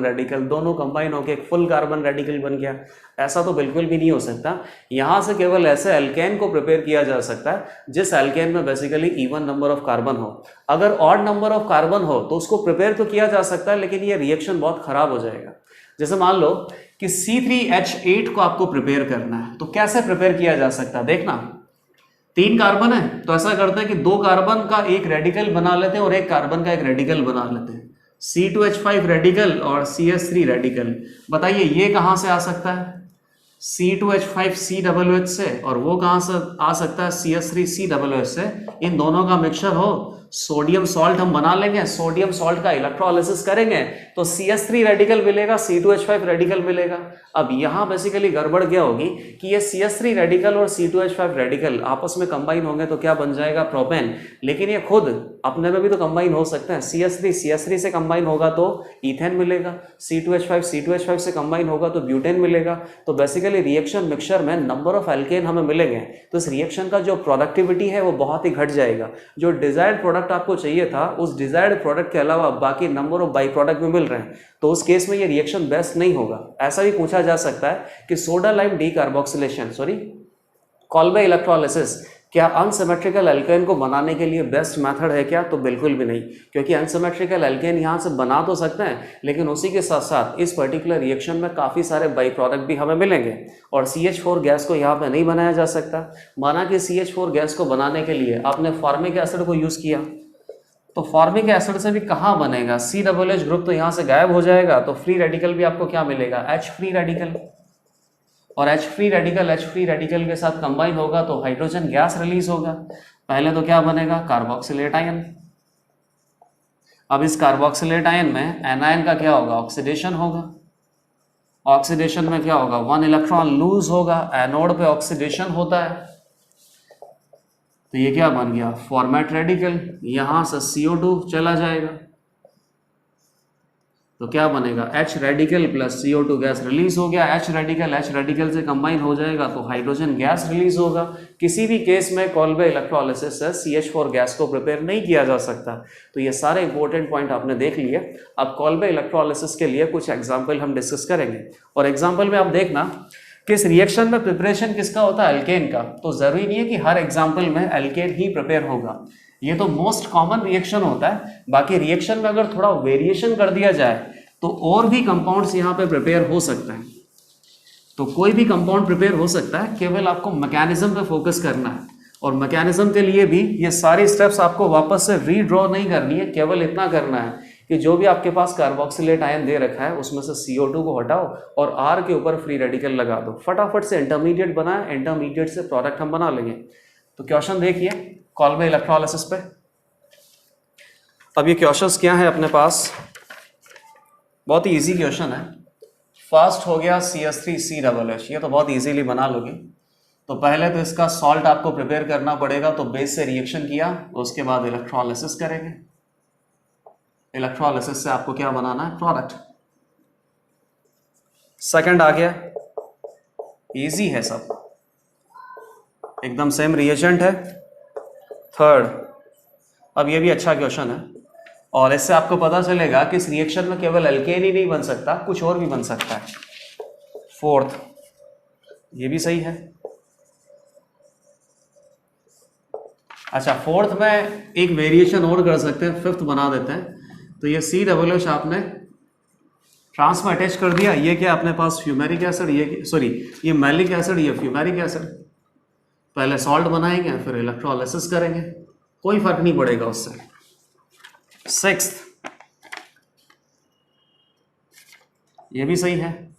S1: रेडिकल दोनों कंबाइन होकर एक फुल कार्बन रेडिकल बन गया, ऐसा तो बिल्कुल भी नहीं हो सकता। यहां से केवल ऐसे एल्केन को प्रिपेयर किया जा सकता है जिस एल्केन में basically even number of carbon हो। अगर ऑड नंबर ऑफ कार्बन हो तो उसको प्रिपेयर तो किया जा सकता है, लेकिन ये रिएक्शन बहुत खराब हो जाएगा। जैसे मान लो कि C3H8 को आपको प्रिपेयर करना है, तो कैसे प्रिपेयर किया जा सकता है, देखना 3 कार्बन है तो ऐसा करते हैं कि 2 कार्बन का एक रेडिकल बना लेते हैं और एक कार्बन का एक रेडिकल बना लेते हैं, C2H5 रेडिकल और CS3 रेडिकल। बताइए ये कहां से आ सकता है, C2H5 COOH से, और वो कहां से आ सकता है, CS3 COOH से। इन दोनों का मिक्सचर हो, सोडियम सॉल्ट हम बना लेंगे, सोडियम सॉल्ट का इलेक्ट्रोलिसिस करेंगे तो CS3 रेडिकल मिलेगा, C2H5 रेडिकल मिलेगा। अब यहां बेसिकली गड़बड़ क्या होगी कि ये CS3 रेडिकल और C2H5 रेडिकल आपस में कंबाइन होंगे तो क्या बन जाएगा, प्रोपेन। लेकिन ये खुद अपने में भी तो कंबाइन हो सकते हैं, CS3 से कंबाइन होगा तो इथेन मिलेगा, C2H5 से कंबाइन होगा तो ब्यूटेन मिलेगा। तो बेसिकली रिएक्शन मिक्सचर में नंबर ऑफ एल्केन हमें मिलेंगे तो इस रिएक्शन का जो प्रोडक्टिविटी है वो बहुत ही घट जाएगा। जो डिजायर्ड प्रोडक्ट आपको चाहिए था उस डिजायर्ड प्रोडक्ट के अलावा बाकी नंबर ऑफ बाई प्रोडक्ट भी मिल रहे हैं, तो उस केस में ये रिएक्शन बेस्ट नहीं होगा। ऐसा भी पूछा जा सकता है कि soda lime decarboxylation Kolbe electrolysis क्या अनसिमेट्रिकल एल्केन को बनाने के लिए बेस्ट मेथड है क्या? तो बिल्कुल भी नहीं, क्योंकि अनसिमेट्रिकल एल्केन यहाँ से बना तो सकते हैं, लेकिन उसी के साथ साथ इस पर्टिकुलर रिएक्शन में काफ़ी सारे बाई प्रोडक्ट भी हमें मिलेंगे और CH4 गैस को यहाँ पे नहीं बनाया जा सकता। माना कि CH4 गैस को बनाने के लिए आपने फॉर्मिक एसिड को यूज़ किया, तो फॉर्मिक एसिड से भी कहाँ बनेगा? COOH ग्रुप तो यहाँ से गायब हो जाएगा, तो फ्री रेडिकल भी आपको क्या मिलेगा? H फ्री रेडिकल, और H फ्री रेडिकल के साथ कंबाइन होगा तो हाइड्रोजन गैस रिलीज होगा। पहले तो क्या बनेगा? Carboxylate ion. अब इस कार्बोक्सिलेट आयन में एनायन का क्या होगा? ऑक्सीडेशन होगा। ऑक्सीडेशन में क्या होगा? 1 इलेक्ट्रॉन लूज होगा, एनोड पे ऑक्सीडेशन होता है, तो ये क्या बन गया? Format radical. यहां से CO2 चला जाएगा, तो क्या बनेगा? H radical plus CO2 gas release हो गया। H रेडिकल से कंबाइन हो जाएगा तो हाइड्रोजन गैस रिलीज होगा। किसी भी केस में कॉल्बे इलेक्ट्रोलिसिस से CH4 गैस को प्रिपेयर नहीं किया जा सकता। तो ये सारे इंपॉर्टेंट पॉइंट आपने देख लिए। अब कॉल्बे इलेक्ट्रोलिसिस के लिए कुछ एग्जाम्पल हम डिस्कस करेंगे, और एग्जाम्पल में आप देखना किस रिएक्शन में प्रिपरेशन किसका होता है? एल्केन का। तो जरूरी नहीं है कि हर एग्जाम्पल में एल्केन ही प्रिपेयर होगा, ये तो मोस्ट कॉमन रिएक्शन होता है। बाकी रिएक्शन में अगर थोड़ा वेरिएशन कर दिया जाए तो और भी कंपाउंड्स यहाँ पे प्रिपेयर हो सकते हैं। तो कोई भी कंपाउंड प्रिपेयर हो सकता है, केवल आपको मैकेनिज्म पे फोकस करना है। और मैकेनिज्म के लिए भी ये सारी स्टेप्स आपको वापस से रीड्रॉ नहीं करनी है, केवल इतना करना है कि जो भी आपके पास कार्बोक्सिलेट आयन दे रखा है उसमें से CO2 को हटाओ और R के ऊपर फ्री रेडिकल लगा दो, फटाफट से इंटरमीडिएट बनाए, इंटरमीडिएट से प्रोडक्ट हम बना लेंगे। तो क्वेश्चन देखिए कॉल्बे इलेक्ट्रोलिसिस पे। अब ये क्वेश्चंस क्या है अपने पास? बहुत ही इजी क्वेश्चन है। फर्स्ट हो गया CH3COOH, ये तो बहुत इजीली बना लोगे। तो पहले तो इसका सॉल्ट आपको प्रिपेयर करना पड़ेगा, तो बेस से रिएक्शन किया, उसके बाद इलेक्ट्रोलिसिस करेंगे। इलेक्ट्रोलिसिस से आपको क्या बनाना है? प्रोडक्ट। सेकंड आ गया, इजी है सब, एकदम सेम रिएजेंट है। थर्ड, अब ये भी अच्छा क्वेश्चन है और इससे आपको पता चलेगा कि इस रिएक्शन में केवल एल्केन ही नहीं बन सकता, कुछ और भी बन सकता है। फोर्थ, ये भी सही है। अच्छा, फोर्थ में एक वेरिएशन और कर सकते हैं, फिफ्थ बना देते हैं। तो ये COOH आपने ट्रांस में अटैच कर दिया, ये क्या अपने पास? फ्यूमेरिक एसिड, ये मैलिक एसिड, ये फ्यूमेरिक एसिड। पहले सॉल्ट बनाएंगे फिर इलेक्ट्रोलिसिस करेंगे, कोई फर्क नहीं पड़ेगा उससे। सिक्स्थ, ये भी सही है,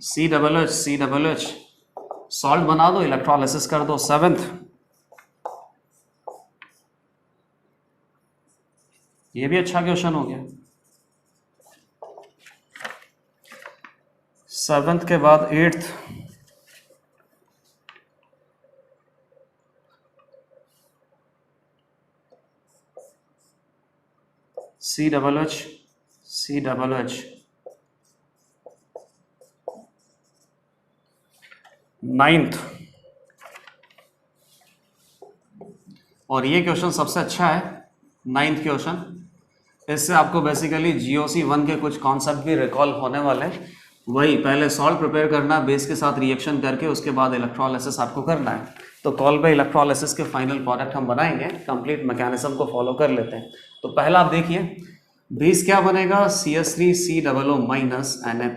S1: COOH सॉल्ट बना दो, इलेक्ट्रोलिसिस कर दो। सेवेंथ, ये भी अच्छा क्वेश्चन हो गया। सेवेंथ के बाद एट्थ, COOH। नाइन्थ, और ये क्वेश्चन सबसे अच्छा है, नाइन्थ क्वेश्चन। इससे आपको बेसिकली GOC1 के कुछ कॉन्सेप्ट भी रिकॉल होने वाले हैं। वही पहले सॉल्ट प्रिपेयर करना, बेस के साथ रिएक्शन करके उसके बाद इलेक्ट्रोलिसिस आपको करना है। तो कॉल्बे इलेक्ट्रोलिसिस के फाइनल प्रोडक्ट हम बनाएंगे, कंप्लीट मैकेनिज्म को फॉलो कर लेते हैं। तो पहला आप देखिए, बेस क्या बनेगा? CH3COO- Na+।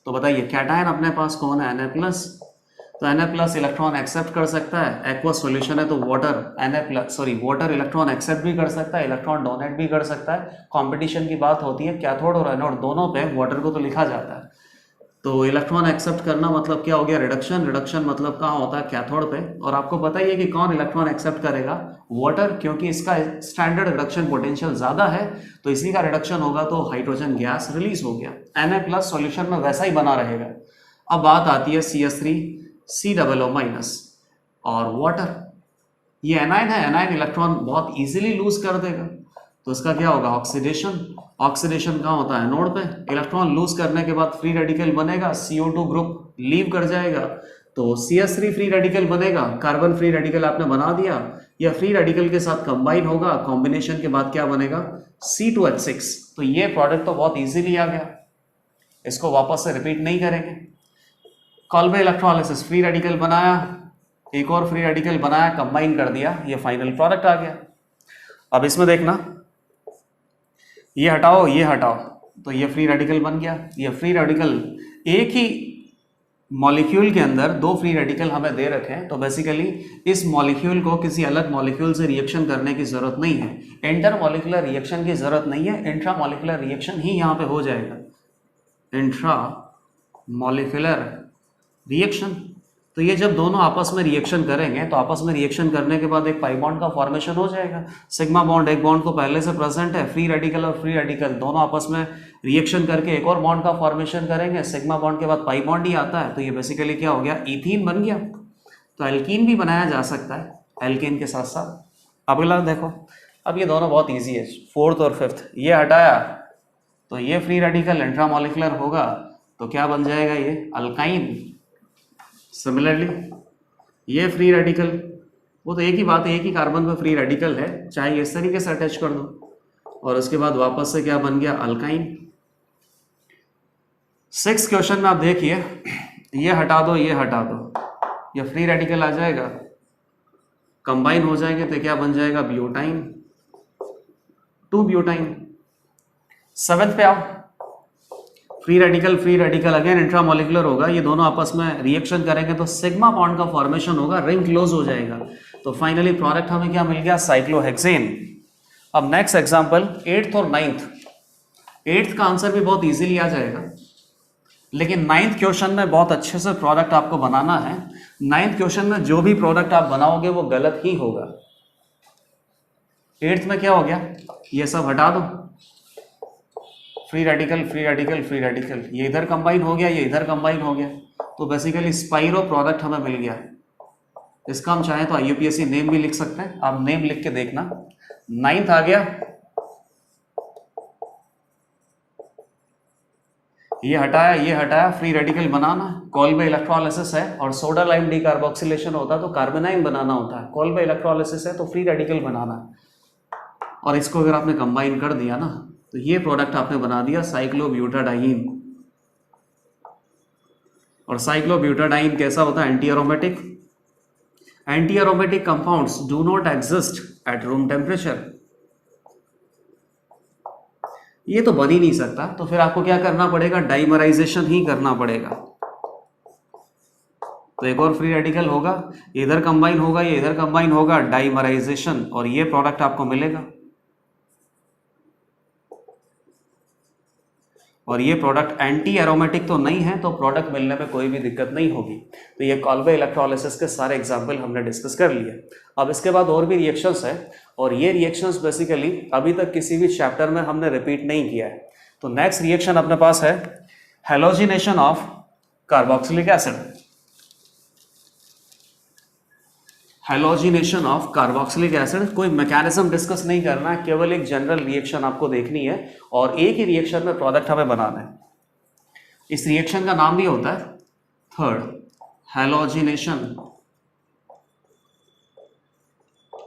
S1: तो बताइए कैटायन अपने पास कौन है? Na+। तो Na+ इलेक्ट्रॉन एक्सेप्ट कर सकता है, एक्वस सॉल्यूशन है तो वाटर इलेक्ट्रॉन एक्सेप्ट भी कर सकता है, इलेक्ट्रॉन डोनेट भी कर सकता है। कंपटीशन की बात होती है, कैथोड और एनोड दोनों पे वाटर को तो लिखा जाता है। तो इलेक्ट्रॉन एक्सेप्ट करना मतलब क्या हो गया? रिडक्शन मतलब कहाँ होता है? कैथोड पे। और आपको पता ही है कि कौन इलेक्ट्रॉन एक्सेप्ट करेगा? वाटर, क्योंकि इसका स्टैंडर्ड रिडक्शन पोटेंशियल ज्यादा है, तो इसी का रिडक्शन होगा तो हाइड्रोजन गैस रिलीज हो गया। Na+ सॉल्यूशन में वैसा ही बना रहेगा। अब बात आती है CH3COO- और वाटर, ये एनायन है, एनायन इलेक्ट्रॉन बहुत इजीली लूज कर देगा, तो इसका क्या होगा? ऑक्सीडेशन कहाँ होता है? एनोड पे। इलेक्ट्रॉन लूज करने के बाद फ्री रेडिकल बनेगा, CO2 ग्रुप लीव कर जाएगा, तो CH3 फ्री रेडिकल बनेगा। कार्बन फ्री रेडिकल आपने बना दिया, या फ्री रेडिकल के साथ कंबाइन होगा, कॉम्बिनेशन के बाद क्या बनेगा? C2H6। तो ये प्रोडक्ट तो बहुत इजीली आ गया, इसको वापस से रिपीट नहीं करेंगे। कॉल्बे इलेक्ट्रोलिसिस, फ्री रेडिकल बनाया, एक और फ्री रेडिकल बनाया, कंबाइन कर दिया, ये फाइनल प्रोडक्ट आ गया। अब इसमें देखना, ये हटाओ ये हटाओ, तो ये फ्री रेडिकल बन गया। ये फ्री रेडिकल एक ही मॉलिक्यूल के अंदर दो फ्री रेडिकल हमें दे रखे हैं, तो बेसिकली इस मॉलिक्यूल को किसी अलग मॉलिक्यूल से रिएक्शन करने की जरूरत नहीं है, इंटर मॉलिक्यूलर रिएक्शन की जरूरत नहीं है, इंट्रा मॉलिक्यूलर रिएक्शन ही यहाँ पे हो जाएगा, इंट्रा मॉलिक्यूलर रिएक्शन। तो ये जब दोनों आपस में रिएक्शन करेंगे तो आपस में रिएक्शन करने के बाद एक पाई बॉन्ड का फॉर्मेशन हो जाएगा। सिग्मा बॉन्ड एक बॉन्ड तो पहले से प्रेजेंट है, फ्री रेडिकल और फ्री रेडिकल दोनों आपस में रिएक्शन करके एक और बॉन्ड का फॉर्मेशन करेंगे, सिग्मा बॉन्ड के बाद पाई बॉन्ड ही आता है, तो ये बेसिकली क्या हो गया, इथीन बन गया। तो एल्कीन भी बनाया जा सकता है एल्कीन के साथ साथ। अगला देखो, अब ये दोनों बहुत ईजी है, फोर्थ और फिफ्थ, ये हटाया तो ये फ्री रेडिकल इंट्रामॉलिक्यूलर होगा, तो क्या बन जाएगा, ये अल्काइन। सिमिलरली ये फ्री रेडिकल, वो तो एक ही बात है, एक ही कार्बन पे फ्री रेडिकल है, चाहे इस तरीके से अटैच कर दो, और उसके बाद वापस से क्या बन गया, अल्काइन। 6 क्वेश्चन में आप देखिए, ये हटा दो ये हटा दो, ये फ्री रेडिकल आ जाएगा, कंबाइन हो जाएंगे तो क्या बन जाएगा, ब्यूटाइन, 2 ब्यूटाइन। 7th पे आओ, फ्री रेडिकल अगेन इंट्रामॉलिक्यूलर होगा, ये दोनों आपस में रिएक्शन करेंगे तो सिग्मा बॉन्ड का फॉर्मेशन होगा, रिंग क्लोज हो जाएगा, तो फाइनली प्रोडक्ट हमें क्या मिल गया, साइक्लोहेक्सेन। अब नेक्स्ट एग्जांपल 8th और 9th। 8th का आंसर भी बहुत इजीली आ जाएगा, लेकिन 9th क्वेश्चन में बहुत अच्छे से प्रोडक्ट आपको बनाना है। 9th क्वेश्चन में जो भी प्रोडक्ट आप बनाओगे वो गलत ही होगा। 8th में क्या हो गया, ये सब हटा दो, free radical free radical free radical, ये इधर कंबाइन हो गया, ये इधर कंबाइन हो गया, तो बेसिकली स्पाइरो प्रोडक्ट हमें मिल गया। इसका हम चाहें तो आईयूपीएससी नेम भी लिख सकते हैं, आप नेम लिख के देखना। 9th आ गया, ये हटाया, फ्री रेडिकल बनाना, कॉल्बे इलेक्ट्रोलिसिस है और सोडा लाइम डीकार्बोक्सिलेशन होता है तो कार्बोनाइन बनाना होता है, कॉल्बे इलेक्ट्रोलिसिस है तो फ्री रेडिकल बनाना, और इसको अगर आपने कंबाइन कर दिया ना तो ये प्रोडक्ट आपने बना दिया साइक्लोब्यूटाडाइन। और साइक्लोब्यूटाडाइन कैसा होता है, anti aromatic. Anti aromatic compounds do not exist at room temperature, ये तो बन ही नहीं सकता, तो फिर आपको क्या करना पड़ेगा, डाइमराइजेशन ही करना पड़ेगा। तो एक और फ्री रेडिकल होगा, इधर कंबाइन होगा, ये इधर कंबाइन होगा, डाइमराइजेशन, और ये प्रोडक्ट आपको मिलेगा। और ये प्रोडक्ट एंटी एरोमेटिक तो नहीं है, तो प्रोडक्ट मिलने में कोई भी दिक्कत नहीं होगी। तो ये कॉल्बे इलेक्ट्रोलिसिस के सारे एग्जाम्पल हमने डिस्कस कर लिए। अब इसके बाद और भी रिएक्शंस है, और ये रिएक्शंस बेसिकली अभी तक किसी भी चैप्टर में हमने रिपीट नहीं किया है। तो नेक्स्ट रिएक्शन अपने पास है halogenation of carboxylic acid. Halogenation of carboxylic acid, कोई मैकेनिज्म डिस्कस नहीं करना है, केवल एक जनरल रिएक्शन आपको देखनी है, और एक ही रिएक्शन में प्रोडक्ट हमें बनाना है। इस रिएक्शन का नाम भी होता है third halogenation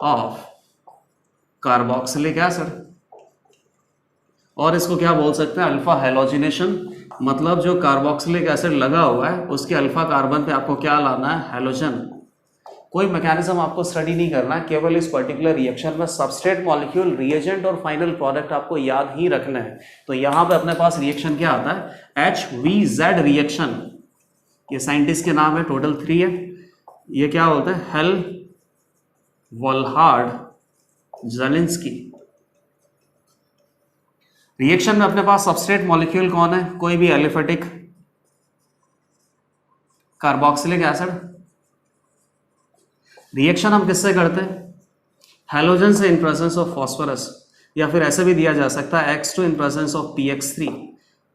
S1: of carboxylic acid, और इसको क्या बोल सकते हैं, अल्फा हेलोजिनेशन। मतलब जो कार्बोक्सिलिक एसिड लगा हुआ है उसके अल्फा कार्बन पे आपको क्या लाना है, हेलोजन। कोई मैकेनिज्म आपको स्टडी नहीं करना, केवल इस पर्टिकुलर रिएक्शन में सबस्ट्रेट मॉलिक्यूल, रिएजेंट और फाइनल प्रोडक्ट आपको याद ही रखना है। तो यहां पे अपने पास रिएक्शन क्या आता है, HVZ रिएक्शन, ये साइंटिस्ट के नाम है, टोटल 3 है। ये क्या होता है, हेल वोल्हार्ड ज़ेलिंस्की। रिएक्शन में अपने पास सबस्ट्रेट मॉलिक्यूल कौन है, कोई भी एलिफेटिक कार्बोक्सिलिक एसिड। रिएक्शन हम किससे करते हैं, हेलोजन से इन प्रेजेंस ऑफ फास्फोरस, या फिर ऐसे भी दिया जा सकता है X2 in presence of PX3।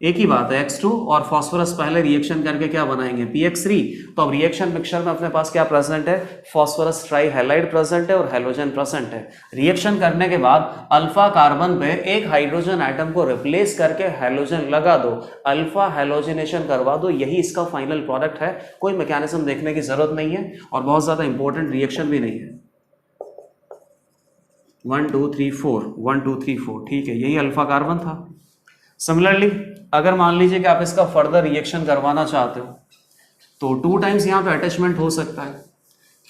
S1: एक ही बात है, X2 और फास्फोरस पहले रिएक्शन करके क्या बनाएंगे, PX3। तो अब रिएक्शन मिक्सचर में अपने पास क्या प्रेजेंट है, फास्फोरस ट्राईहैलाइड प्रेजेंट है और हेलोजन प्रेजेंट है। रिएक्शन करने के बाद अल्फा कार्बन पे एक हाइड्रोजन एटम को रिप्लेस करके हेलोजन लगा दो, अल्फा हेलोजिनेशन करवा दो, यही इसका फाइनल प्रोडक्ट है। कोई मैकेनिज्म देखने की जरूरत नहीं है, और बहुत ज्यादा इंपॉर्टेंट रिएक्शन भी नहीं है। 1 2 3 4 1 2 3 4, ठीक है, यही अल्फा कार्बन था। सिमिलरली अगर मान लीजिए कि आप इसका फर्दर रिएक्शन करवाना चाहते हो तो 2 टाइम्स यहाँ पे अटैचमेंट हो सकता है।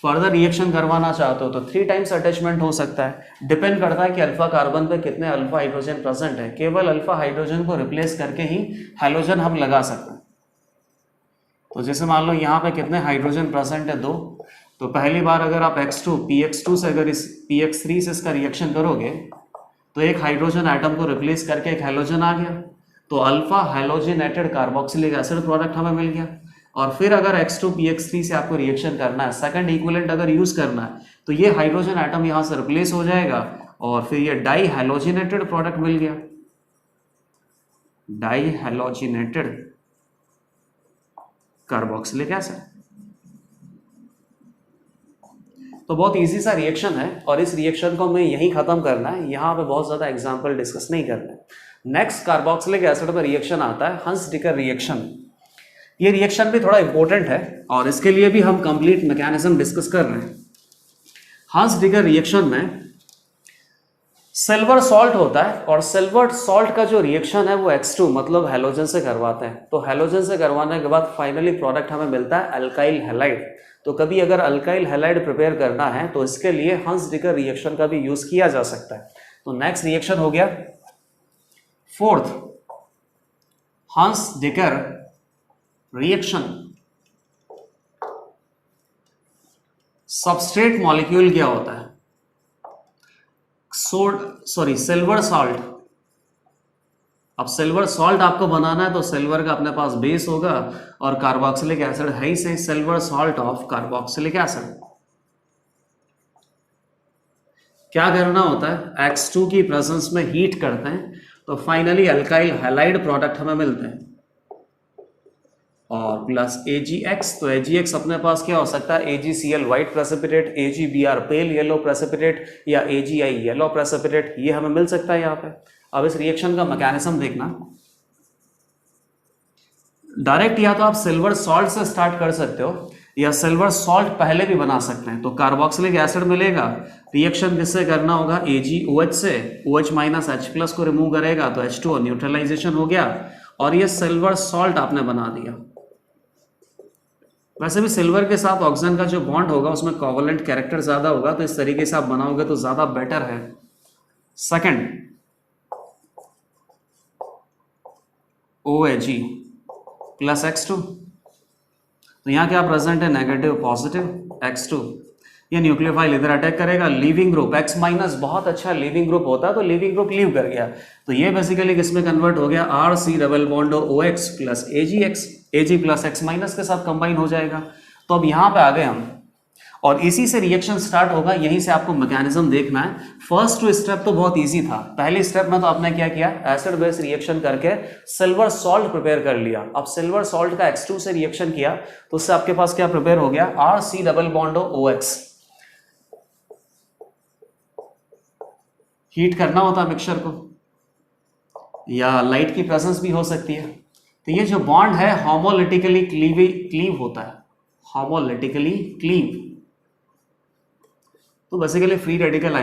S1: फर्दर रिएक्शन करवाना चाहते हो तो 3 टाइम्स अटैचमेंट हो सकता है। डिपेंड करता है कि अल्फा कार्बन पे कितने अल्फा हाइड्रोजन प्रेजेंट है। केवल अल्फा हाइड्रोजन को रिप्लेस करके ही हैलोजन हम लगा सकते हैं। तो जैसे मान लो यहाँ पे कितने हाइड्रोजन प्रेजेंट है, 2। तो पहली बार अगर आप X2 PX2 से अगर इस PX3 से इसका रिएक्शन करोगे तो एक हाइड्रोजन एटम को रिप्लेस करके एक हैलोजन आ गया, तो alpha halogenated carboxylic acid product हमें मिल गया। और फिर अगर X2 PX3 से आपको रिएक्शन करना है, सेकंड इक्विवेलेंट अगर यूज करना है, तो ये हाइड्रोजन एटम यहाँ से रिप्लेस हो जाएगा और फिर ये डाई हैलोजिनेटेड प्रोडक्ट मिल गया, डाई हैलोजिनेटेड कार्बोक्सिलिक एसिड। तो बहुत इजी सा रिएक्शन है और इस रिएक्शन को हमें यहीं खत्म करना है, यहाँ पे बहुत ज्यादा एग्जाम्पल डिस्कस नहीं करना है। नेक्स्ट कार्बोक्सिलिक एसिड में रिएक्शन आता है हंस-डिकर रिएक्शन। ये रिएक्शन भी थोड़ा इंपॉर्टेंट है और इसके लिए भी हम कंप्लीट मैकेनिज्म डिस्कस कर रहे हैं। हंस-डिकर रिएक्शन में सिल्वर सॉल्ट होता है और सिल्वर सॉल्ट का जो रिएक्शन है वो X2 मतलब हैलोजन से करवाते हैं। तो हैलोजन से करवाने के बाद फाइनली प्रोडक्ट हमें मिलता है अल्काइल हैलाइड। तो कभी अगर अल्काइल हैलाइड प्रिपेयर करना है तो इसके लिए हंस-डिकर रिएक्शन का भी यूज किया जा सकता है। तो नेक्स्ट रिएक्शन हो गया फोर्थ, हंस-डिकर रिएक्शन। सबस्ट्रेट मॉलिक्यूल क्या होता है? Silver salt. अब सिल्वर सॉल्ट आपको बनाना है तो सिल्वर का अपने पास बेस होगा और कार्बोक्सिलिक एसिड है ही से silver salt of carboxylic acid. क्या करना होता है, X2 की प्रेजेंस में हीट करते हैं तो फाइनली अल्काइल हैलाइड प्रोडक्ट हमें मिलते हैं और प्लस AgX। तो AgX अपने पास क्या हो सकता है, AgCl white precipitate, AgBr pale yellow precipitate या AgI येलो प्रेसिपिटेट, ये हमें मिल सकता है यहाँ पे। अब इस रिएक्शन का मैकेनिज्म देखना, डायरेक्ट या तो आप सिल्वर सॉल्ट से स्टार्ट कर सकते हो या सिल्वर सॉल्ट पहले भी बना सकते हैं। तो कार्बोक्सिलिक एसिड मिलेगा, रिएक्शन किससे करना होगा, AgOH से, OH माइनस H+ को रिमूव करेगा तो H2O न्यूट्रलाइजेशन हो गया और ये सिल्वर सॉल्ट आपने बना दिया। वैसे भी सिल्वर के साथ ऑक्सीजन का जो बॉन्ड होगा उसमें कोवलेंट कैरेक्टर ज्यादा होगा, तो इस तरीके से आप बनाओगे तो ज्यादा बेटर है। Second, OAG plus X2। तो यहाँ क्या प्रेजेंट है, नेगेटिव पॉजिटिव X2। ये न्यूक्लियोफाइल इधर अटैक करेगा, लीविंग ग्रुप X माइनस बहुत अच्छा लीविंग ग्रुप होता है तो लीविंग ग्रुप लीव कर गया, तो ये बेसिकली किसमें कन्वर्ट हो गया, RC double bond OX plus AgX, Ag plus X minus के साथ कंबाइन हो जाएगा। तो अब यहाँ पे आ गए हम और इसी से रिएक्शन स्टार्ट होगा, यहीं से आपको मैकेनिज्म देखना है। फर्स्ट टू स्टेप तो बहुत इजी था, पहले स्टेप में तो आपने क्या किया, एसिड बेस रिएक्शन करके सिल्वर सॉल्ट प्रिपेयर कर लिया। अब सिल्वर सॉल्ट का X2 से रिएक्शन किया तो उससे आपके पास क्या प्रिपेयर हो गया, RC double bond OX। Heat करना होता है मिक्सचर को या लाइट की प्रेजेंस भी हो सकती है। तो ये जो बॉन्ड है होमोलिटिकली क्लीव होता है, होमोलिटिकली क्लीव। तो बेसिकली फ्री रेडिकल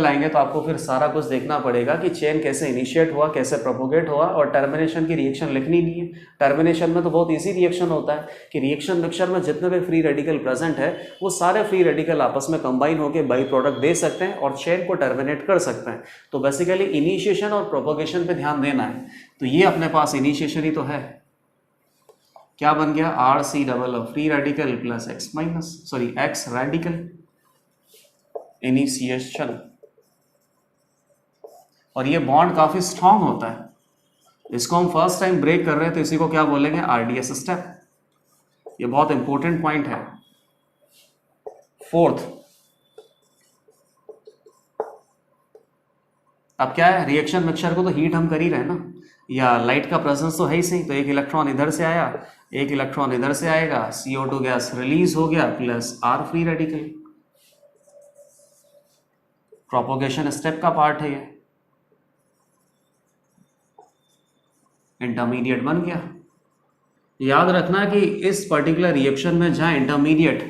S1: आएंगे तो आपको फिर सारा कुछ देखना पड़ेगा कि चेन कैसे इनिशिएट हुआ, कैसे प्रोपोगेट हुआ और टर्मिनेशन की रिएक्शन लिखनी नहीं है। टर्मिनेशन में तो बहुत इजी रिएक्शन होता है कि रिएक्शन मिक्सचर में जितने भी फ्री रेडिकल प्रेजेंट है वो सारे फ्री रेडिकल आपस में कंबाइन होकर बाई प्रोडक्ट दे सकते हैं और चेन को टर्मिनेट कर सकते हैं। तो बेसिकली इनिशिएशन और प्रोपोगेशन पे ध्यान देना है। तो ये अपने पास इनिशिएशन ही तो है, क्या बन गया, RC double free radical plus X radical initiation. और ये बॉन्ड काफी स्ट्रांग होता है, इसको हम फर्स्ट टाइम ब्रेक कर रहे हैं तो इसी को क्या बोलेंगे, RDS स्टेप। ये बहुत इंपॉर्टेंट पॉइंट है। फोर्थ, अब क्या है, रिएक्शन मिक्सचर को तो हीट हम कर ही रहे हैं ना, या लाइट का प्रेजेंस तो है ही सही। तो एक इलेक्ट्रॉन इधर से आया, एक इलेक्ट्रॉन इधर से आएगा, CO2 गैस रिलीज हो गया plus R free radical. Propagation step का पार्ट है ये, इंटरमीडिएट बन गया। याद रखना कि इस पर्टिकुलर रिएक्शन में जहां इंटरमीडिएट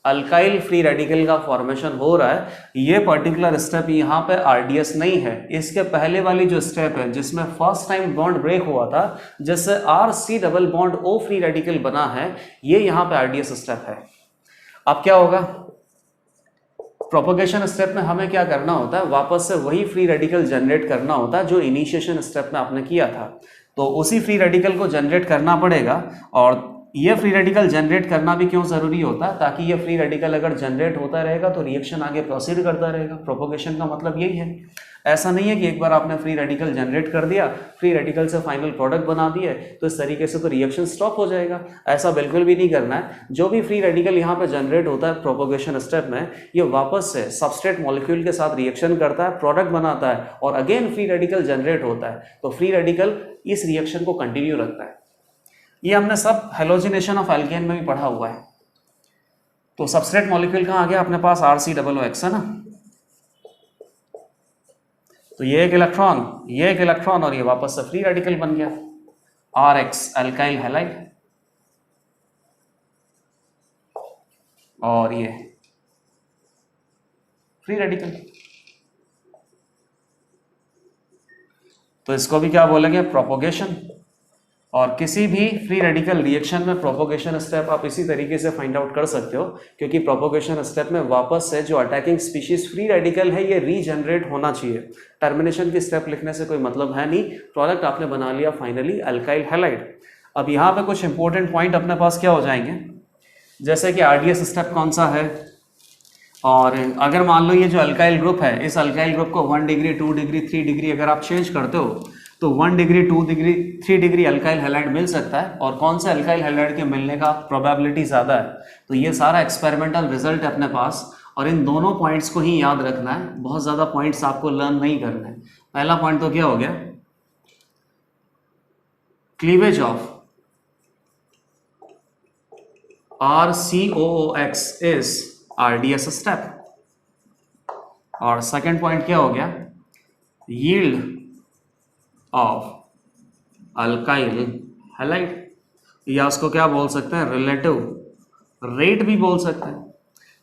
S1: अल्काइल फ्री रेडिकल का फॉर्मेशन हो रहा है, ये पर्टिकुलर स्टेप यहाँ पे RDS नहीं है। इसके पहले वाली जो स्टेप है जिसमें फर्स्ट टाइम बॉन्ड ब्रेक हुआ था, जिससे RC double bond O free radical बना है, ये यहाँ पे RDS स्टेप है। अब क्या होगा, प्रोपोगेशन स्टेप में हमें क्या करना होता है, वापस से वही फ्री रेडिकल जनरेट करना होता है जो इनिशिएशन स्टेप में आपने किया था। तो उसी फ्री रेडिकल को जनरेट करना पड़ेगा। और ये फ्री रेडिकल जनरेट करना भी क्यों ज़रूरी होता है, ताकि ये फ्री रेडिकल अगर जनरेट होता रहेगा तो रिएक्शन आगे प्रोसीड करता रहेगा। प्रोपोगेशन का मतलब यही है। ऐसा नहीं है कि एक बार आपने फ्री रेडिकल जनरेट कर दिया, फ्री रेडिकल से फाइनल प्रोडक्ट बना दिए तो इस तरीके से तो रिएक्शन स्टॉप हो जाएगा। ऐसा बिल्कुल भी नहीं करना है। जो भी फ्री रेडिकल यहाँ पे जनरेट होता है प्रोपोगेशन स्टेप में, ये वापस से सबस्ट्रेट मॉलिक्यूल के साथ रिएक्शन करता है, प्रोडक्ट बनाता है और अगेन फ्री रेडिकल जनरेट होता है। तो फ्री रेडिकल इस रिएक्शन को कंटिन्यू रखता है। ये हमने सब हेलोजिनेशन ऑफ एल्केन में भी पढ़ा हुआ है। तो सबस्ट्रेट मॉलिक्यूल कहाँ आ गया अपने पास, RCOOX है ना। तो ये एक इलेक्ट्रॉन, ये एक इलेक्ट्रॉन और ये वापस से फ्री रेडिकल बन गया RX अल्काइल हैलाइड। और ये फ्री रेडिकल। तो इसको भी क्या बोलेंगे, प्रोपोगेशन। और किसी भी फ्री रेडिकल रिएक्शन में प्रोपोगेशन स्टेप आप इसी तरीके से फाइंड आउट कर सकते हो, क्योंकि प्रोपोगेशन स्टेप में वापस से जो अटैकिंग स्पीशीज फ्री रेडिकल है ये रीजनरेट होना चाहिए। टर्मिनेशन की स्टेप लिखने से कोई मतलब है नहीं, प्रोडक्ट आपने बना लिया फाइनली अल्काइल हैलाइड। अब यहाँ पे कुछ इंपॉर्टेंट पॉइंट अपने पास क्या हो जाएंगे, जैसे कि RDS स्टेप कौन सा है, और अगर मान लो ये जो अल्काइल ग्रुप है, इस अल्काइल ग्रुप को 1 डिग्री 2 डिग्री 3 डिग्री अगर आप चेंज करते हो तो 1 degree 2 degree 3 degree alkyl halide मिल सकता है। और कौन से अल्काइल हैलाइड के मिलने का प्रोबेबिलिटी ज़्यादा है, तो ये सारा एक्सपेरिमेंटल रिजल्ट है अपने पास। और इन दोनों पॉइंट्स को ही याद रखना है, बहुत ज़्यादा पॉइंट्स आपको लर्न नहीं करना है। पहला पॉइंट तो क्या हो गया, cleavage of RCOOX is RDS step. और सेकेंड पॉइंट क्या हो गया, यील्ड ऑफ अल्काइल हैलाइड, या उसको क्या बोल सकते हैं, रिलेटिव रेट भी बोल सकते हैं।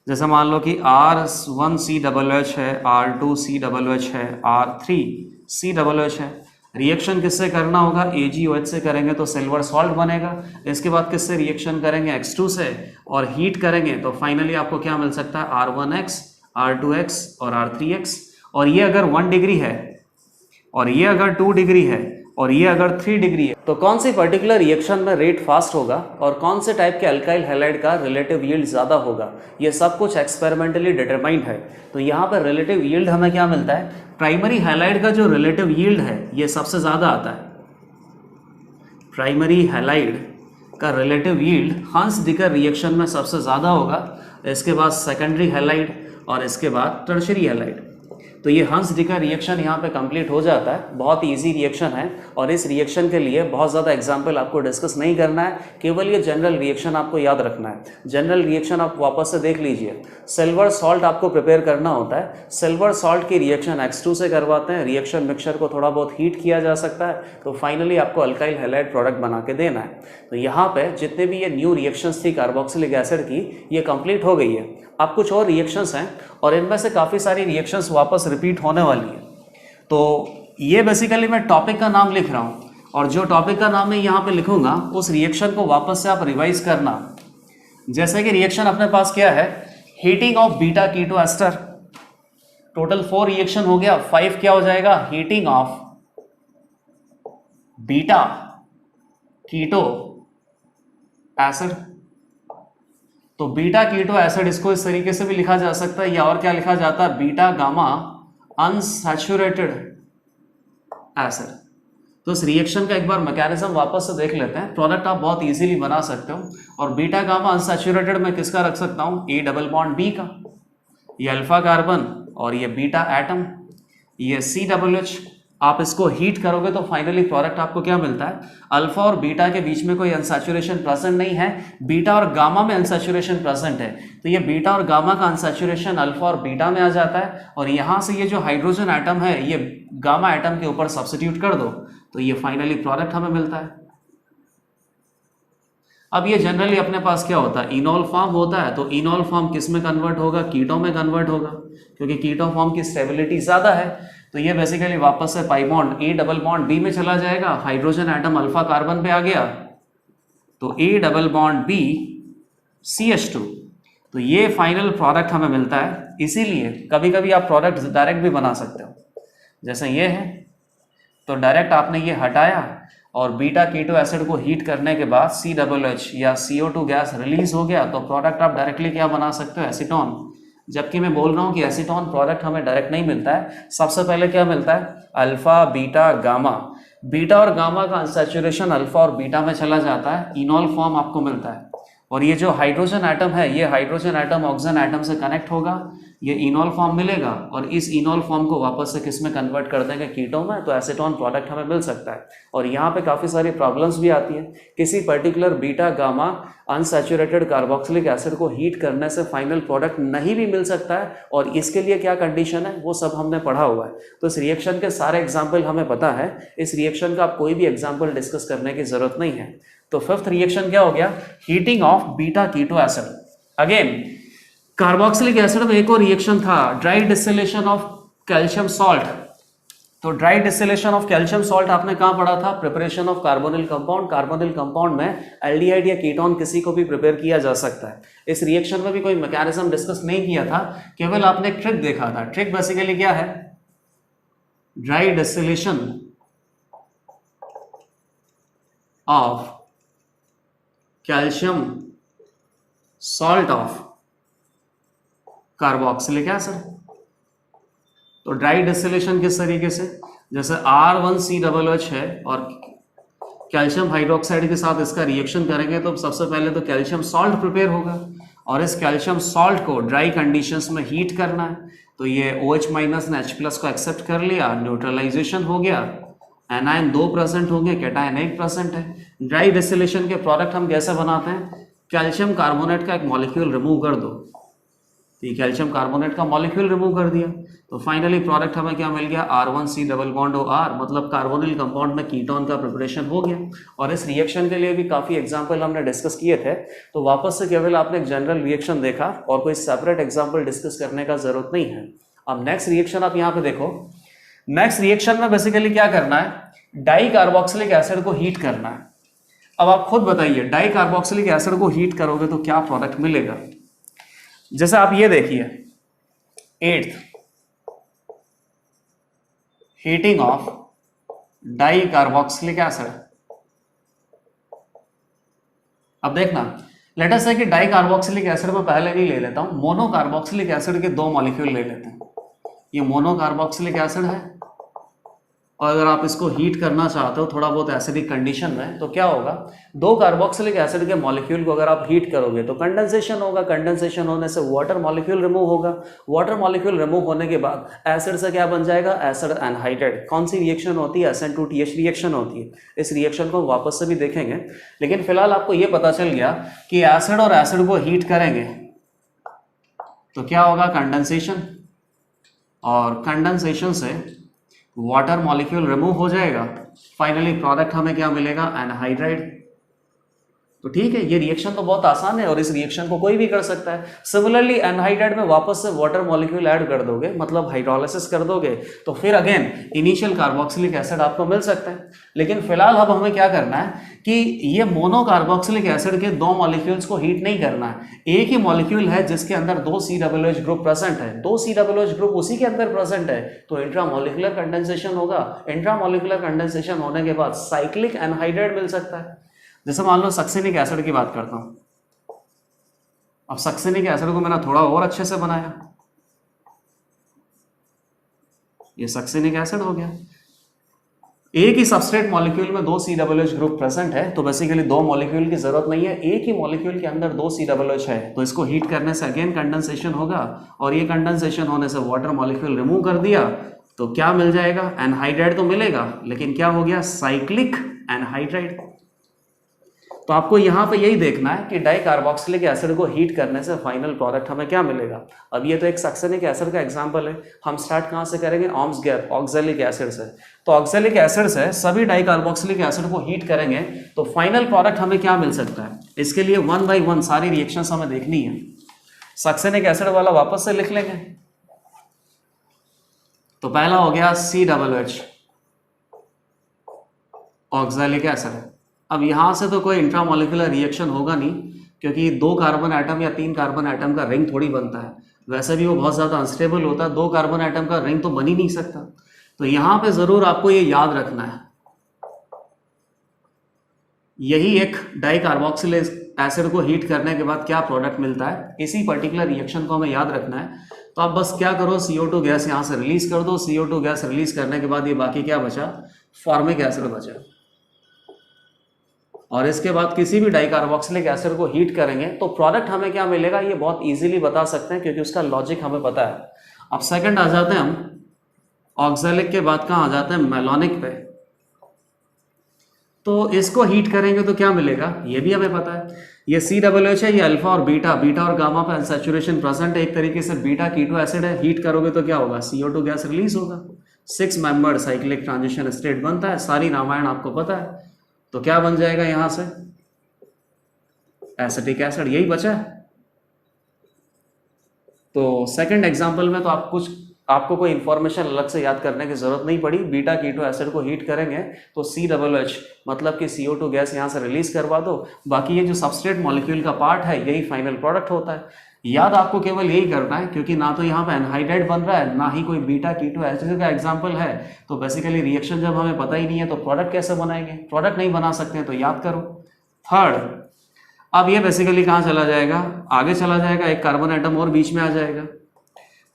S1: जैसे मान लो कि R1COOH है, R2COOH है, R3COOH है। रिएक्शन किससे करना होगा, AgOH से करेंगे तो सिल्वर सॉल्ट बनेगा। इसके बाद किससे रिएक्शन करेंगे, X2 से, और हीट करेंगे तो फाइनली आपको क्या मिल सकता है, R1X, R2X और R3X। और ये अगर 1 डिग्री है, और ये अगर 2 डिग्री है, और ये अगर 3 डिग्री है, तो कौन सी पर्टिकुलर रिएक्शन में रेट फास्ट होगा और कौन से टाइप के अल्काइल हैलाइड का रिलेटिव यील्ड ज़्यादा होगा, ये सब कुछ एक्सपेरिमेंटली डिटरमाइंड है। तो यहाँ पर रिलेटिव यील्ड हमें क्या मिलता है, प्राइमरी हैलाइड का जो रिलेटिव यील्ड है ये सबसे ज़्यादा आता है। प्राइमरी हैलाइड का रिलेटिव यील्ड हंस डिकर रिएक्शन में सबसे ज़्यादा होगा, इसके बाद सेकेंडरी हैलाइड और इसके बाद टर्शियरी हैलाइड। तो ये हंस डिकर रिएक्शन यहाँ पे कंप्लीट हो जाता है। बहुत इजी रिएक्शन है और इस रिएक्शन के लिए बहुत ज़्यादा एग्जाम्पल आपको डिस्कस नहीं करना है, केवल ये जनरल रिएक्शन आपको याद रखना है। जनरल रिएक्शन आप वापस से देख लीजिए। सिल्वर सॉल्ट आपको प्रिपेयर करना होता है, सिल्वर सॉल्ट की रिएक्शन X2 से करवाते हैं, रिएक्शन मिक्सचर को थोड़ा बहुत हीट किया जा सकता है, तो फाइनली आपको अल्काइल हैलाइड प्रोडक्ट बना के देना है। तो यहाँ पे जितने भी ये न्यू रिएक्शंस थी कार्बोक्सिलिक एसिड की, ये कंप्लीट हो गई है। अब कुछ और रिएक्शंस हैं और इनमें से काफ़ी सारी रिएक्शंस वापस रिपीट होने वाली है। तो ये बेसिकली मैं टॉपिक का नाम लिख रहा हूँ, और जो टॉपिक का नाम मैं यहाँ पे लिखूंगा उस रिएक्शन को वापस से आप रिवाइज करना। जैसे कि रिएक्शन अपने पास क्या है, heating of beta keto ester. Total 4 reaction हो गया, 5 क्या हो जाएगा, heating of beta keto acid. तो बीटा कीटो एसिड इसको इस तरीके से भी लिखा जा सकता है, या और क्या लिखा जाता है, बीटा गामा अनसैचुरेटेड एसिड। तो इस रिएक्शन का एक बार मैकेनिज्म वापस से देख लेते हैं। प्रोडक्ट आप बहुत इजीली बना सकते हो, और बीटा गामा अनसैचुरेटेड में किसका रख सकता हूं, A डबल बॉन्ड B का, ये अल्फा कार्बन और ये बीटा एटम, ये COOH। आप इसको हीट करोगे तो फाइनली प्रोडक्ट आपको क्या मिलता है, अल्फा और बीटा के बीच में कोई अनसैचुरेशन प्रेजेंट नहीं है, बीटा और गामा में अनसैचुरेशन प्रेजेंट है। तो ये बीटा और गामा का अनसैचुरेशन अल्फा और बीटा में आ जाता है, और यहाँ से ये जो हाइड्रोजन एटम है ये गामा एटम के ऊपर सब्स्टिट्यूट कर दो, तो ये फाइनली प्रोडक्ट हमें मिलता है। अब ये जनरली अपने पास क्या होता है, इनॉल फॉर्म होता है। तो इनॉल फॉर्म किस में कन्वर्ट होगा, कीटो में कन्वर्ट होगा, क्योंकि कीटो फॉर्म की स्टेबिलिटी ज़्यादा है। तो ये बेसिकली वापस से pi bond A double bond B में चला जाएगा, हाइड्रोजन एटम अल्फा कार्बन पे आ गया, तो A double bond B CH2। तो ये फाइनल प्रोडक्ट हमें मिलता है। इसीलिए कभी कभी आप प्रोडक्ट डायरेक्ट भी बना सकते हो, जैसे ये है, तो डायरेक्ट आपने ये हटाया और बीटा कीटो एसिड को हीट करने के बाद COOH या CO2 गैस रिलीज हो गया, तो प्रोडक्ट आप डायरेक्टली क्या बना सकते हो, एसीटोन। जबकि मैं बोल रहा हूँ कि एसीटोन प्रोडक्ट हमें डायरेक्ट नहीं मिलता है, सबसे पहले क्या मिलता है, अल्फा बीटा गामा। बीटा और गामा का अनसैचुरेशन अल्फा और बीटा में चला जाता है, इनॉल फॉर्म आपको मिलता है। और ये जो हाइड्रोजन एटम है, ये हाइड्रोजन एटम ऑक्सीजन एटम से कनेक्ट होगा, ये इनॉल फॉर्म मिलेगा और इस इनॉल फॉर्म को वापस से किस में कन्वर्ट कर देंगे, कीटो में, तो एसीटोन प्रोडक्ट हमें मिल सकता है। और यहाँ पे काफ़ी सारी प्रॉब्लम्स भी आती है, किसी particular beta gamma unsaturated carboxylic acid को हीट करने से फाइनल प्रोडक्ट नहीं भी मिल सकता है, और इसके लिए क्या कंडीशन है वो सब हमने पढ़ा हुआ है। तो इस रिएक्शन के सारे एग्जाम्पल हमें पता है, इस रिएक्शन का आप कोई भी एग्जाम्पल डिस्कस करने की जरूरत नहीं है। तो फिफ्थ रिएक्शन क्या हो गया, heating of beta keto acid. Again carboxylic acid में एक और रिएक्शन था, dry distillation of calcium salt. तो dry distillation of calcium salt आपने कहाँ पढ़ा था, preparation of carbonyl compound. Carbonyl compound में एल्डिहाइड या कीटोन किसी को भी प्रिपेयर किया जा सकता है। इस रिएक्शन में भी कोई मैकेनिज्म डिस्कस नहीं किया था, केवल आपने ट्रिक देखा था। ट्रिक बेसिकली क्या है, dry distillation of calcium salt of carboxylic acid. तो ड्राई डिस्टिलेशन किस तरीके से, जैसे R1COOH है और कैल्शियम हाइड्रोक्साइड के साथ इसका रिएक्शन करेंगे तो सबसे पहले तो कैल्शियम सॉल्ट प्रिपेयर होगा, और इस कैल्शियम सॉल्ट को ड्राई कंडीशंस में हीट करना है। तो ये OH- ने H+ को एक्सेप्ट कर लिया, न्यूट्रलाइजेशन हो गया, एनायन 2% होंगे, कैटायन 1% है। ड्राई डिस्टिलेशन के प्रोडक्ट हम कैसे बनाते हैं, कैल्शियम कार्बोनेट का एक मॉलिक्यूल रिमूव कर दो, तो ये कैल्शियम कार्बोनेट का मॉलिक्यूल रिमूव कर दिया, तो फाइनली प्रोडक्ट हमें क्या मिल गया, R1C⋯OR, मतलब कार्बोनिल कंपाउंड में कीटोन का प्रिपरेशन हो गया। और इस रिएक्शन के लिए भी काफ़ी एग्जाम्पल हमने डिस्कस किए थे, तो वापस से केवल आपने एक जनरल रिएक्शन देखा और कोई सेपरेट एग्जाम्पल डिस्कस करने का जरूरत नहीं है। अब नेक्स्ट रिएक्शन आप यहाँ पे देखो, नेक्स्ट रिएक्शन में बेसिकली क्या करना है, डाई कार्बोक्सिलिक एसिड को हीट करना है। अब आप खुद बताइए, डाई कार्बोक्सिलिक एसिड को हीट करोगे तो क्या प्रोडक्ट मिलेगा। जैसे आप ये देखिए, 8th heating of di carboxylic acid. अब देखना, लेट अस से कि डाई कार्बोक्सिलिक एसिड में पहले नहीं ले लेता हूं, मोनो कार्बोक्सिलिक एसिड के 2 मॉलिक्यूल ले लेते हैं। ये मोनो कार्बोक्सिलिक एसिड है, और अगर आप इसको हीट करना चाहते हो थोड़ा बहुत एसिडिक कंडीशन में, तो क्या होगा, 2 कार्बोक्सिलिक एसिड के मॉलिक्यूल को अगर आप हीट करोगे तो कंडेंसेशन होगा, कंडेंसेशन होने से वाटर मॉलिक्यूल रिमूव होगा, वाटर मॉलिक्यूल रिमूव होने के बाद एसिड से क्या बन जाएगा, एसिड एनहाइड्राइड। कौन सी रिएक्शन होती है, SN2TH रिएक्शन होती है। इस रिएक्शन को वापस से भी देखेंगे, लेकिन फिलहाल आपको ये पता चल गया कि एसिड और एसिड को हीट करेंगे तो क्या होगा, कंडेंसेशन, और कंडेंसेशन से वाटर मॉलिक्यूल रिमूव हो जाएगा, फाइनली प्रोडक्ट हमें क्या मिलेगा, एनहाइड्राइड। तो ठीक है, ये रिएक्शन तो बहुत आसान है और इस रिएक्शन को कोई भी कर सकता है। सिमिलरली एनहाइड्राइड में वापस से वाटर मॉलिक्यूल ऐड कर दोगे, मतलब हाइड्रोलाइसिस कर दोगे, तो फिर अगेन इनिशियल कार्बोक्सिलिक एसिड आपको मिल सकता है। लेकिन फिलहाल अब हमें क्या करना है कि ये मोनो कार्बोक्सिलिक एसिड के 2 मॉलिक्यूल्स को हीट नहीं करना है। एक ही मॉलिक्यूल है जिसके अंदर 2 COOH ग्रुप प्रेजेंट है, 2 COOH ग्रुप उसी के अंदर प्रेजेंट है, तो इंट्रामोलिकुलर कंडेंसेशन होगा। इंट्रामोलिकुलर कंडेंसेशन होने के बाद साइक्लिक एनहाइड्राइड मिल सकता है। जैसे मान लो सक्सिनिक एसिड की बात करता हूं, अब सक्सिनिक एसिड को मैंने थोड़ा और अच्छे से बनाया, ये सक्सिनिक एसिड हो गया। एक ही सबस्ट्रेट मॉलिक्यूल में 2 COOH ग्रुप प्रेजेंट है, तो बेसिकली 2 मॉलिक्यूल की जरूरत नहीं है, एक ही मॉलिक्यूल के अंदर 2 COOH है, तो इसको हीट करने से अगेन कंडेंसेशन होगा, और ये कंडेंसेशन होने से वाटर मॉलिक्यूल रिमूव कर दिया, तो क्या मिल जाएगा, एनहाइड्राइड तो मिलेगा, लेकिन क्या हो गया, साइक्लिक एनहाइड्राइड। तो आपको यहाँ पे यही देखना है कि डाई कार्बोक्सिलिक एसिड को हीट करने से फाइनल प्रोडक्ट हमें क्या मिलेगा। अब ये तो एक सक्सेनिक एसिड का एग्जांपल है, हम स्टार्ट कहाँ से करेंगे, ऑक्सैलिक एसिड से। तो ऑक्सैलिक एसिड से सभी डाई कार्बोक्सिलिक एसिड को हीट करेंगे तो फाइनल प्रोडक्ट हमें क्या मिल सकता है। इसके लिए 1 by 1 सारी रिएक्शंस हमें देखनी है। सक्सेनिक एसिड वाला वापस से लिख लेंगे, तो पहला हो गया COOH ऑक्सैलिक एसिड। अब यहां से तो कोई इंट्रामोलिकुलर रिएक्शन होगा नहीं, क्योंकि 2 कार्बन एटम या 3 कार्बन एटम का रिंग थोड़ी बनता है, वैसे भी वो बहुत ज़्यादा अनस्टेबल होता है, 2 कार्बन एटम का रिंग तो बन ही नहीं सकता। तो यहाँ पे ज़रूर आपको ये याद रखना है, यही एक डाई कार्बोक्सिल एसिड को हीट करने के बाद क्या प्रोडक्ट मिलता है, इसी पर्टिकुलर रिएक्शन को हमें याद रखना है। तो आप बस क्या करो, CO2 गैस यहाँ से रिलीज कर दो, CO2 गैस रिलीज करने के बाद ये बाकी क्या बचा, फॉर्मिक एसिड बचा। और इसके बाद किसी भी डाइकार्बोक्सिलिक एसिड को हीट करेंगे तो प्रोडक्ट हमें क्या मिलेगा, ये बहुत इजीली बता सकते हैं क्योंकि उसका लॉजिक हमें पता है। अब सेकंड आ जाते हैं हम ऑक्सैलिक के बाद कहाँ आ जाते हैं, मेलोनिक पे। तो इसको हीट करेंगे तो क्या मिलेगा, ये भी हमें पता है, ये COOH है, ये अल्फा और बीटा, बीटा और गामा पे अनसैचुरेशन प्रेजेंट है, एक तरीके से बीटा कीटो एसिड है। हीट करोगे तो क्या होगा, CO2 गैस रिलीज होगा, 6 मेंबर्ड साइक्लिक ट्रांजिशन स्टेट बनता है, सारी रामायण आपको पता है। तो क्या बन जाएगा यहां से, एसिटिक एसिड, यही बचा है। तो सेकंड एग्जांपल में तो आपको कोई इंफॉर्मेशन अलग से याद करने की जरूरत नहीं पड़ी, बीटा कीटो एसिड को हीट करेंगे तो COOH मतलब कि CO2 गैस यहां से रिलीज करवा दो, बाकी ये जो सबस्ट्रेट मॉलिक्यूल का पार्ट है यही फाइनल प्रोडक्ट होता है। याद आपको केवल यही करना है, क्योंकि ना तो यहाँ पे एनहाइड्राइड बन रहा है ना ही कोई बीटा कीटो एसिड का एग्जांपल है, तो बेसिकली रिएक्शन जब हमें पता ही नहीं है तो प्रोडक्ट कैसे बनाएंगे, प्रोडक्ट नहीं बना सकते हैं तो याद करो। थर्ड, अब ये बेसिकली कहाँ चला जाएगा, आगे चला जाएगा, एक कार्बन एटम और बीच में आ जाएगा।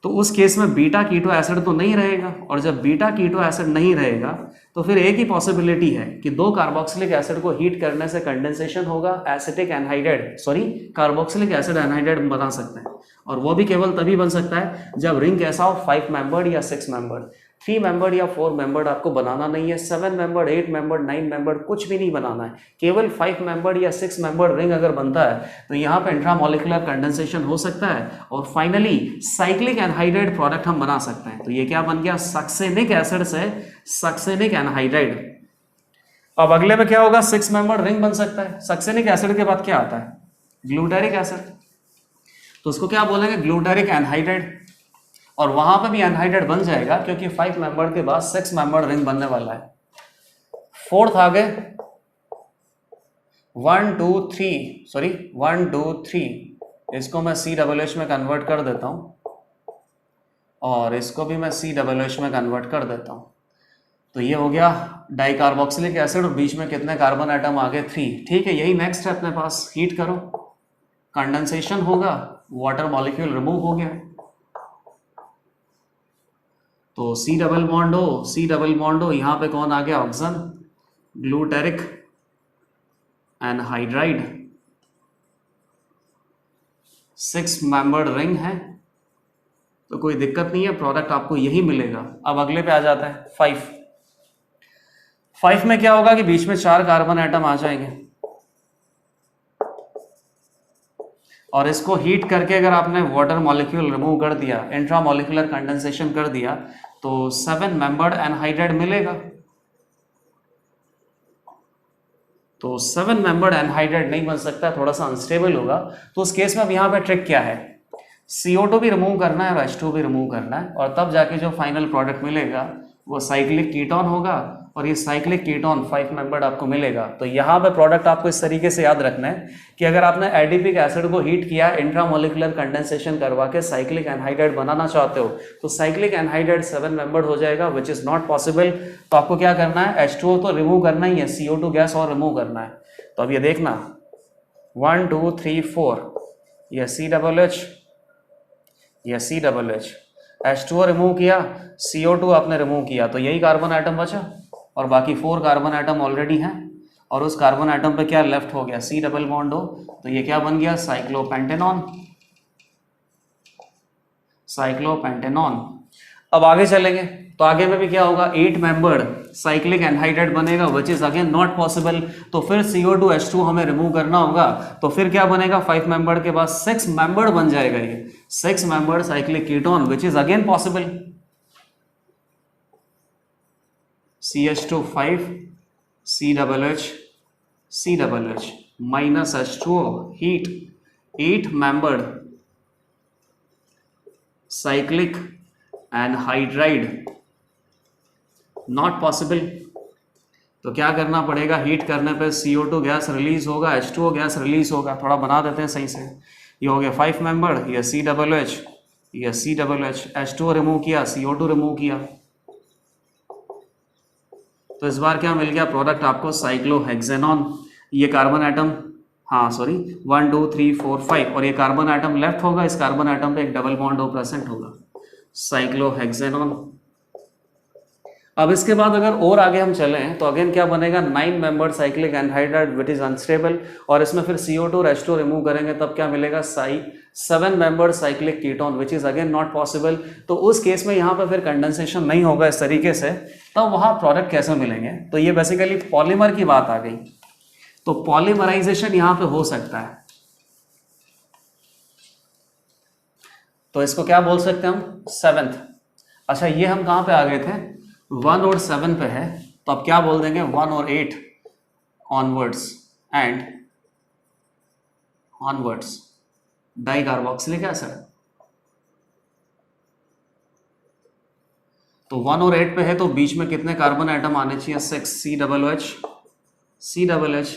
S1: तो उस केस में बीटा कीटो एसिड तो नहीं रहेगा, और जब बीटा कीटो एसिड नहीं रहेगा तो फिर एक ही पॉसिबिलिटी है कि 2 कार्बोक्सिलिक एसिड को हीट करने से कंडेंसेशन होगा, acetic anhydride carboxylic acid anhydride बना सकते हैं, और वो भी केवल तभी बन सकता है जब रिंग कैसा हो, 5 मेंबर्ड या 6 मेंबर्ड। 3 मेंबर्ड या 4 मेंबर्ड आपको बनाना नहीं है, 7 मेंबर्ड, 8 मेंबर्ड, 9 मेंबर्ड कुछ भी नहीं बनाना है, केवल 5 मेंबर्ड या 6 मेंबर्ड रिंग अगर बनता है तो यहाँ पे इंट्रामोलिकुलर कंडेंसेशन हो सकता है, और फाइनली साइक्लिक एनहाइड्राइड प्रोडक्ट हम बना सकते हैं। तो ये क्या बन गया, सक्सेनिक एसिड से सक्सेनिक एनहाइड्राइड। अब अगले में क्या होगा, 6 मेंबर्ड रिंग बन सकता है। सक्सेनिक एसिड के बाद क्या आता है, ग्लूटारिक एसिड, तो उसको क्या बोलेंगे, ग्लूटारिक एनहाइड्राइड, और वहां पे भी एनहाइड्राइड बन जाएगा क्योंकि 5 मेंबर्ड के बाद 6 मेंबर्ड रिंग बनने वाला है। फोर्थ आ गए 1 2 3, इसको मैं COOH में कन्वर्ट कर देता हूं, और इसको भी मैं COOH में कन्वर्ट कर देता हूं। तो ये हो गया डाइकार्बोक्सिलिक एसिड, और बीच में कितने कार्बन आइटम आ गए, 3। ठीक है, यही नेक्स्ट है अपने पास, हीट करो, कंडेंसेशन होगा, वाटर मॉलिक्यूल रिमूव हो गया, तो C डबल बॉन्ड हो, यहां पे कौन आ गया, oxygen, glutaric anhydride, 6 membered ring है, तो कोई दिक्कत नहीं है, प्रोडक्ट आपको यही मिलेगा। अब अगले पे आ जाता है 5 में क्या होगा कि बीच में 4 कार्बन आइटम आ जाएंगे, और इसको हीट करके अगर आपने वाटर मॉलिक्यूल रिमूव कर दिया, इंट्रामोलिकुलर कंडेंसेशन कर दिया, तो 7 मेंबर्ड एनहाइड्राइड मिलेगा। तो 7 मेंबर्ड एनहाइड्राइड नहीं बन सकता, थोड़ा सा अनस्टेबल होगा। तो उस केस में अब यहाँ पे ट्रिक क्या है, CO2 भी रिमूव करना है और H2 भी रिमूव करना है, और तब जाके जो फाइनल प्रोडक्ट मिलेगा वो साइक्लिक कीटोन होगा, और ये साइक्लिक कीटोन 5 मेंबर्ड आपको मिलेगा। तो यहाँ पे प्रोडक्ट आपको इस तरीके से याद रखना है कि अगर आपने एडिपिक एसिड को हीट किया, इंट्रामोलिकुलर कंडेंसेशन करवा के साइक्लिक एनहाइड्राइड बनाना चाहते हो, तो साइक्लिक एनहाइड्राइड 7 मेंबर्ड हो जाएगा, विच इज नॉट पॉसिबल। तो आपको क्या करना है, H2O तो रिमूव करना ही है, CO2 गैस और रिमूव करना है। तो अब ये देखना 1 2 3 4, ये COOH, H2O रिमूव किया, CO2 आपने रिमूव किया, तो यही कार्बन आइटम बचा, और बाकी 4 कार्बन आइटम ऑलरेडी हैं, और उस कार्बन आइटम पे क्या लेफ्ट हो गया, C डबल बॉन्ड हो, तो ये क्या बन गया, साइक्लोपेंटेनॉन। अब आगे चलेंगे तो आगे में भी क्या होगा, 8 मेंबर्ड साइक्लिक एनहाइड्राइड बनेगा, which is again not possible. तो फिर CO2 H2 हमें रिमूव करना होगा, तो फिर क्या बनेगा, 5 मेंबर्ड के बाद 6 मेंबर्ड बन जाएगा, ये 6 membered cyclic ketone, which is again possible. CH2 5, COOH minus H2O, heat, 8 membered cyclic anhydride, not possible, तो क्या करना पड़ेगा, हीट करने पे CO2 गैस रिलीज होगा, H2O गैस रिलीज होगा। थोड़ा बना देते हैं सही से। ये हो गया 5 मेंबर, ये COOH, ये COOH, H2O रिमूव किया, CO2 रिमूव किया। तो इस बार क्या मिल गया प्रोडक्ट आपको, साइक्लोहेक्सेनॉन। ये कार्बन एटम, हाँ सॉरी 1 2 3 4 5, और ये कार्बन एटम लेफ्ट होगा, इस कार्बन एटम पे एक डबल बॉन्ड O प्रेजेंट होगा, साइक्लोहेक्सेनॉन। अब इसके बाद अगर और आगे हम चलें तो अगेन क्या बनेगा, 9 member cyclic anhydride which is unstable, और इसमें फिर CO2 और H2 रिमूव करेंगे तब क्या मिलेगा, 7 member cyclic ketone which is again not possible. तो उस केस में यहाँ पे फिर कंडेंसेशन नहीं होगा इस तरीके से, तब वहाँ प्रोडक्ट कैसे मिलेंगे। तो ये बेसिकली पॉलीमर की बात आ गई। तो पॉलीमराइजेशन यहाँ पे हो सकता है, तो इसको क्या बोल सकते हैं हम, 7th। अच्छा ये हम कहाँ पे आ गए थे, 1 और 7 पे है, तो अब क्या बोल देंगे, 1 और 8 onwards and onwards dicarboxylic acid. तो 1 और 8 पे है, तो बीच में कितने कार्बन एटम आने चाहिए, 6, COOH।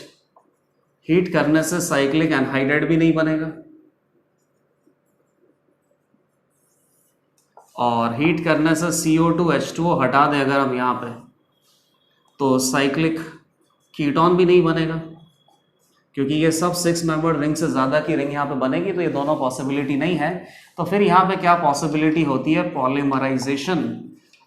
S1: हीट करने से साइक्लिक एनहाइड्राइड भी नहीं बनेगा, और हीट करने से CO2 H2O हटा दें अगर हम यहाँ पे, तो साइक्लिक कीटोन भी नहीं बनेगा, क्योंकि ये सब 6 मेंबर रिंग से ज़्यादा की रिंग यहाँ पे बनेगी, तो ये दोनों पॉसिबिलिटी नहीं है। तो फिर यहाँ पे क्या पॉसिबिलिटी होती है, पॉलीमराइजेशन।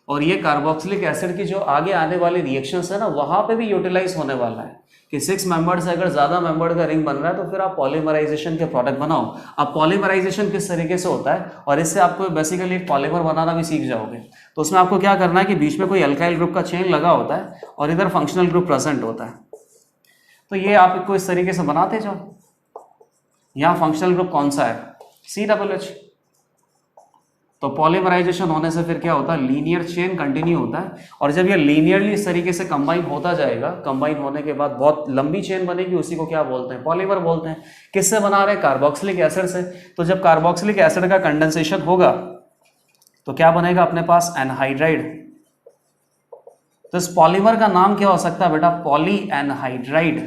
S1: और ये कार्बोक्सिलिक एसिड की जो आगे आने वाली रिएक्शंस है ना, वहाँ पे भी यूटिलाइज होने वाला है कि 6 मेंबर से अगर ज़्यादा मेंबर का रिंग बन रहा है तो फिर आप पॉलीमराइजेशन के प्रोडक्ट बनाओ। अब पॉलीमराइजेशन किस तरीके से होता है, और इससे आपको बेसिकली एक पॉलीमर बनाना भी सीख जाओगे। तो उसमें आपको क्या करना है कि बीच में कोई अल्काइल ग्रुप का चेन लगा होता है और इधर फंक्शनल ग्रुप प्रेजेंट होता है, तो ये आप इसको इस तरीके से बनाते जाओ। यहाँ फंक्शनल ग्रुप कौन सा है, COOH। तो पॉलीमराइजेशन होने से फिर क्या होता है, लीनियर चेन कंटिन्यू होता है, और जब ये लीनियरली इस तरीके से कंबाइन होता जाएगा, कंबाइन होने के बाद बहुत लंबी चेन बनेगी, उसी को क्या बोलते हैं, पॉलीमर बोलते हैं। किससे बना रहे हैं, कार्बोक्सिलिक एसिड से। तो जब कार्बोक्सिलिक एसिड का कंडेंसेशन होगा तो क्या बनेगा अपने पास, एनहाइड्राइड। तो इस पॉलीमर का नाम क्या हो सकता है बेटा, पॉली एनहाइड्राइड।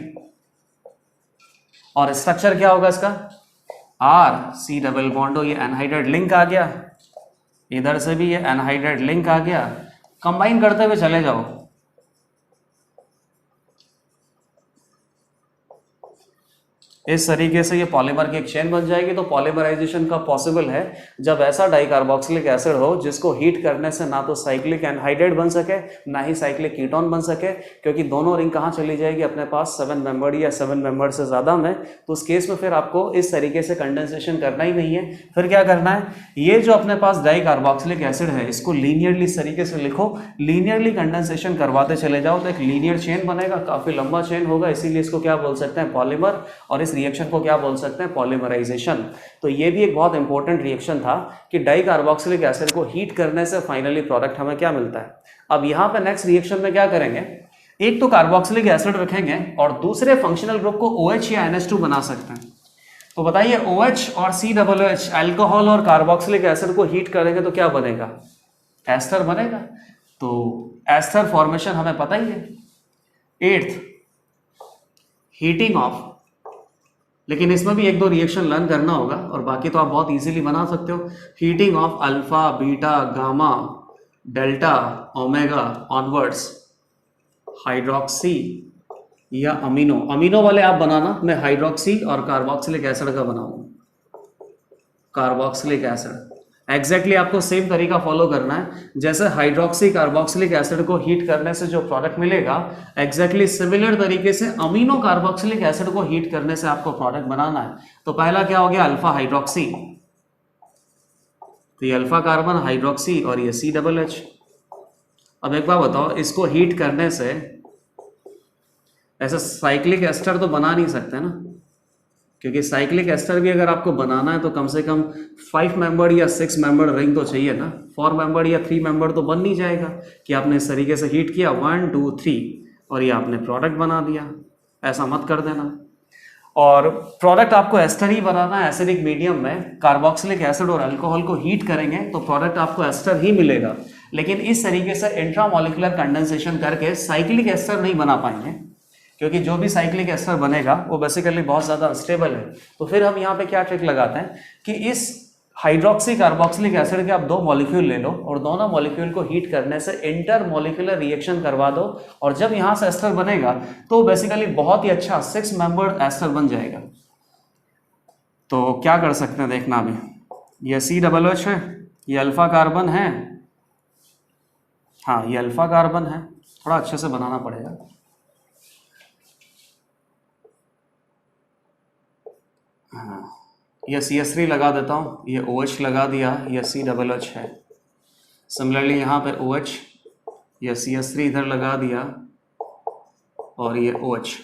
S1: और स्ट्रक्चर क्या होगा इसका, RC डबल बॉन्ड, ये एनहाइड्राइड लिंक आ गया, इधर से भी ये एनहाइड्राइड लिंक आ गया, कंबाइन करते हुए चले जाओ। इस तरीके से ये पॉलीमर की एक चेन बन जाएगी। तो पॉलीमराइजेशन का पॉसिबल है जब ऐसा डाइकार्बोक्सिलिक एसिड हो जिसको हीट करने से ना तो साइक्लिक एनहाइड्राइड बन सके ना ही साइक्लिक कीटोन बन सके, क्योंकि दोनों रिंग कहाँ चली जाएगी अपने पास, 7 मेंबर या 7 मेंबर से ज़्यादा में। तो उस केस में फिर आपको इस तरीके से कंडेंसेशन करना ही नहीं है। फिर क्या करना है, ये जो अपने पास डाइकार्बोक्सिलिक एसिड है इसको लीनियरली इस तरीके से लिखो, लीनियरली कंडेंसेशन करवाते चले जाओ, तो एक लीनियर चेन बनेगा, काफ़ी लंबा चेन होगा, इसीलिए इसको क्या बोल सकते हैं, पॉलीमर। और इस रिएक्शन को क्या बोल सकते हैं, पॉलीमराइजेशन। तो ये भी एक बहुत इंपॉर्टेंट रिएक्शन था कि डाइकार्बोक्सिलिक एसिड को हीट करने से फाइनली प्रोडक्ट हमें क्या मिलता है। अब यहाँ पे नेक्स्ट रिएक्शन में क्या करेंगे, एक तो कार्बोक्सिलिक एसिड रखेंगे और दूसरे फंक्शनल ग्रुप को OH या NH2 बना सकते हैं। तो बताइए OH और COOH अल्कोहल और कार्बोक्सिलिक एसिड को हीट करेंगे तो क्या बनेगा, एस्टर बनेगा। तो एस्टर फॉर्मेशन हमें पता ही है। 8th हीटिंग ऑफ, लेकिन इसमें भी एक दो रिएक्शन लर्न करना होगा और बाकी तो आप बहुत इजीली बना सकते हो। Heating of alpha beta gamma delta omega onwards hydroxy या अमीनो, अमीनो वाले आप बनाना, मैं हाइड्रोक्सी और कार्बोक्सिलिक एसिड का बनाऊंगा, कार्बोक्सिलिक एसिड। एग्जैक्टली आपको सेम तरीका फॉलो करना है, जैसे हाइड्रोक्सी कार्बोक्सिलिक एसिड को हीट करने से जो प्रोडक्ट मिलेगा, एग्जैक्टली सिमिलर तरीके से अमीनो कार्बोक्सिलिक एसिड को हीट करने से आपको प्रोडक्ट बनाना है। तो पहला क्या हो गया, अल्फा हाइड्रोक्सी, तो ये अल्फा कार्बन हाइड्रोक्सी और ये COOH। अब एक बार बताओ, इसको हीट करने से ऐसा साइक्लिक एस्टर तो बना नहीं सकते ना, क्योंकि साइक्लिक एस्टर भी अगर आपको बनाना है तो कम से कम 5 मेंबर या 6 मेंबर रिंग तो चाहिए ना, 4 मेंबर या 3 मेंबर तो बन नहीं जाएगा कि आपने इस तरीके से हीट किया 1 2 3 और ये आपने प्रोडक्ट बना दिया। ऐसा मत कर देना। और प्रोडक्ट आपको एस्टर ही बनाना है, एसिडिक मीडियम में कार्बोक्सिलिक एसिड और अल्कोहल को हीट करेंगे तो प्रोडक्ट आपको एस्टर ही मिलेगा। लेकिन इस तरीके से इंट्रामोलिकुलर कंडेंसेशन करके साइक्लिक एस्टर नहीं बना पाएंगे, क्योंकि जो भी साइक्लिक एस्टर बनेगा वो बेसिकली बहुत ज़्यादा अनस्टेबल है। तो फिर हम यहाँ पे क्या ट्रिक लगाते हैं कि इस हाइड्रोक्सी कार्बोक्सिलिक एसिड के आप 2 मॉलिक्यूल ले लो और दोनों मॉलिक्यूल को हीट करने से इंटर मॉलिक्यूलर रिएक्शन करवा दो, और जब यहाँ से एस्टर बनेगा तो बेसिकली बहुत ही अच्छा 6 मेंबर्ड एस्टर बन जाएगा। तो क्या कर सकते हैं देखना, अभी ये COOH है, ये अल्फा कार्बन है, हाँ ये अल्फा कार्बन है, थोड़ा अच्छे से बनाना पड़ेगा। हाँ ये CH3 लगा देता हूँ, ये OH लगा दिया, ये COOH है। सिमिलरली यहाँ पे OH, ये CH3 इधर लगा दिया और ये OH,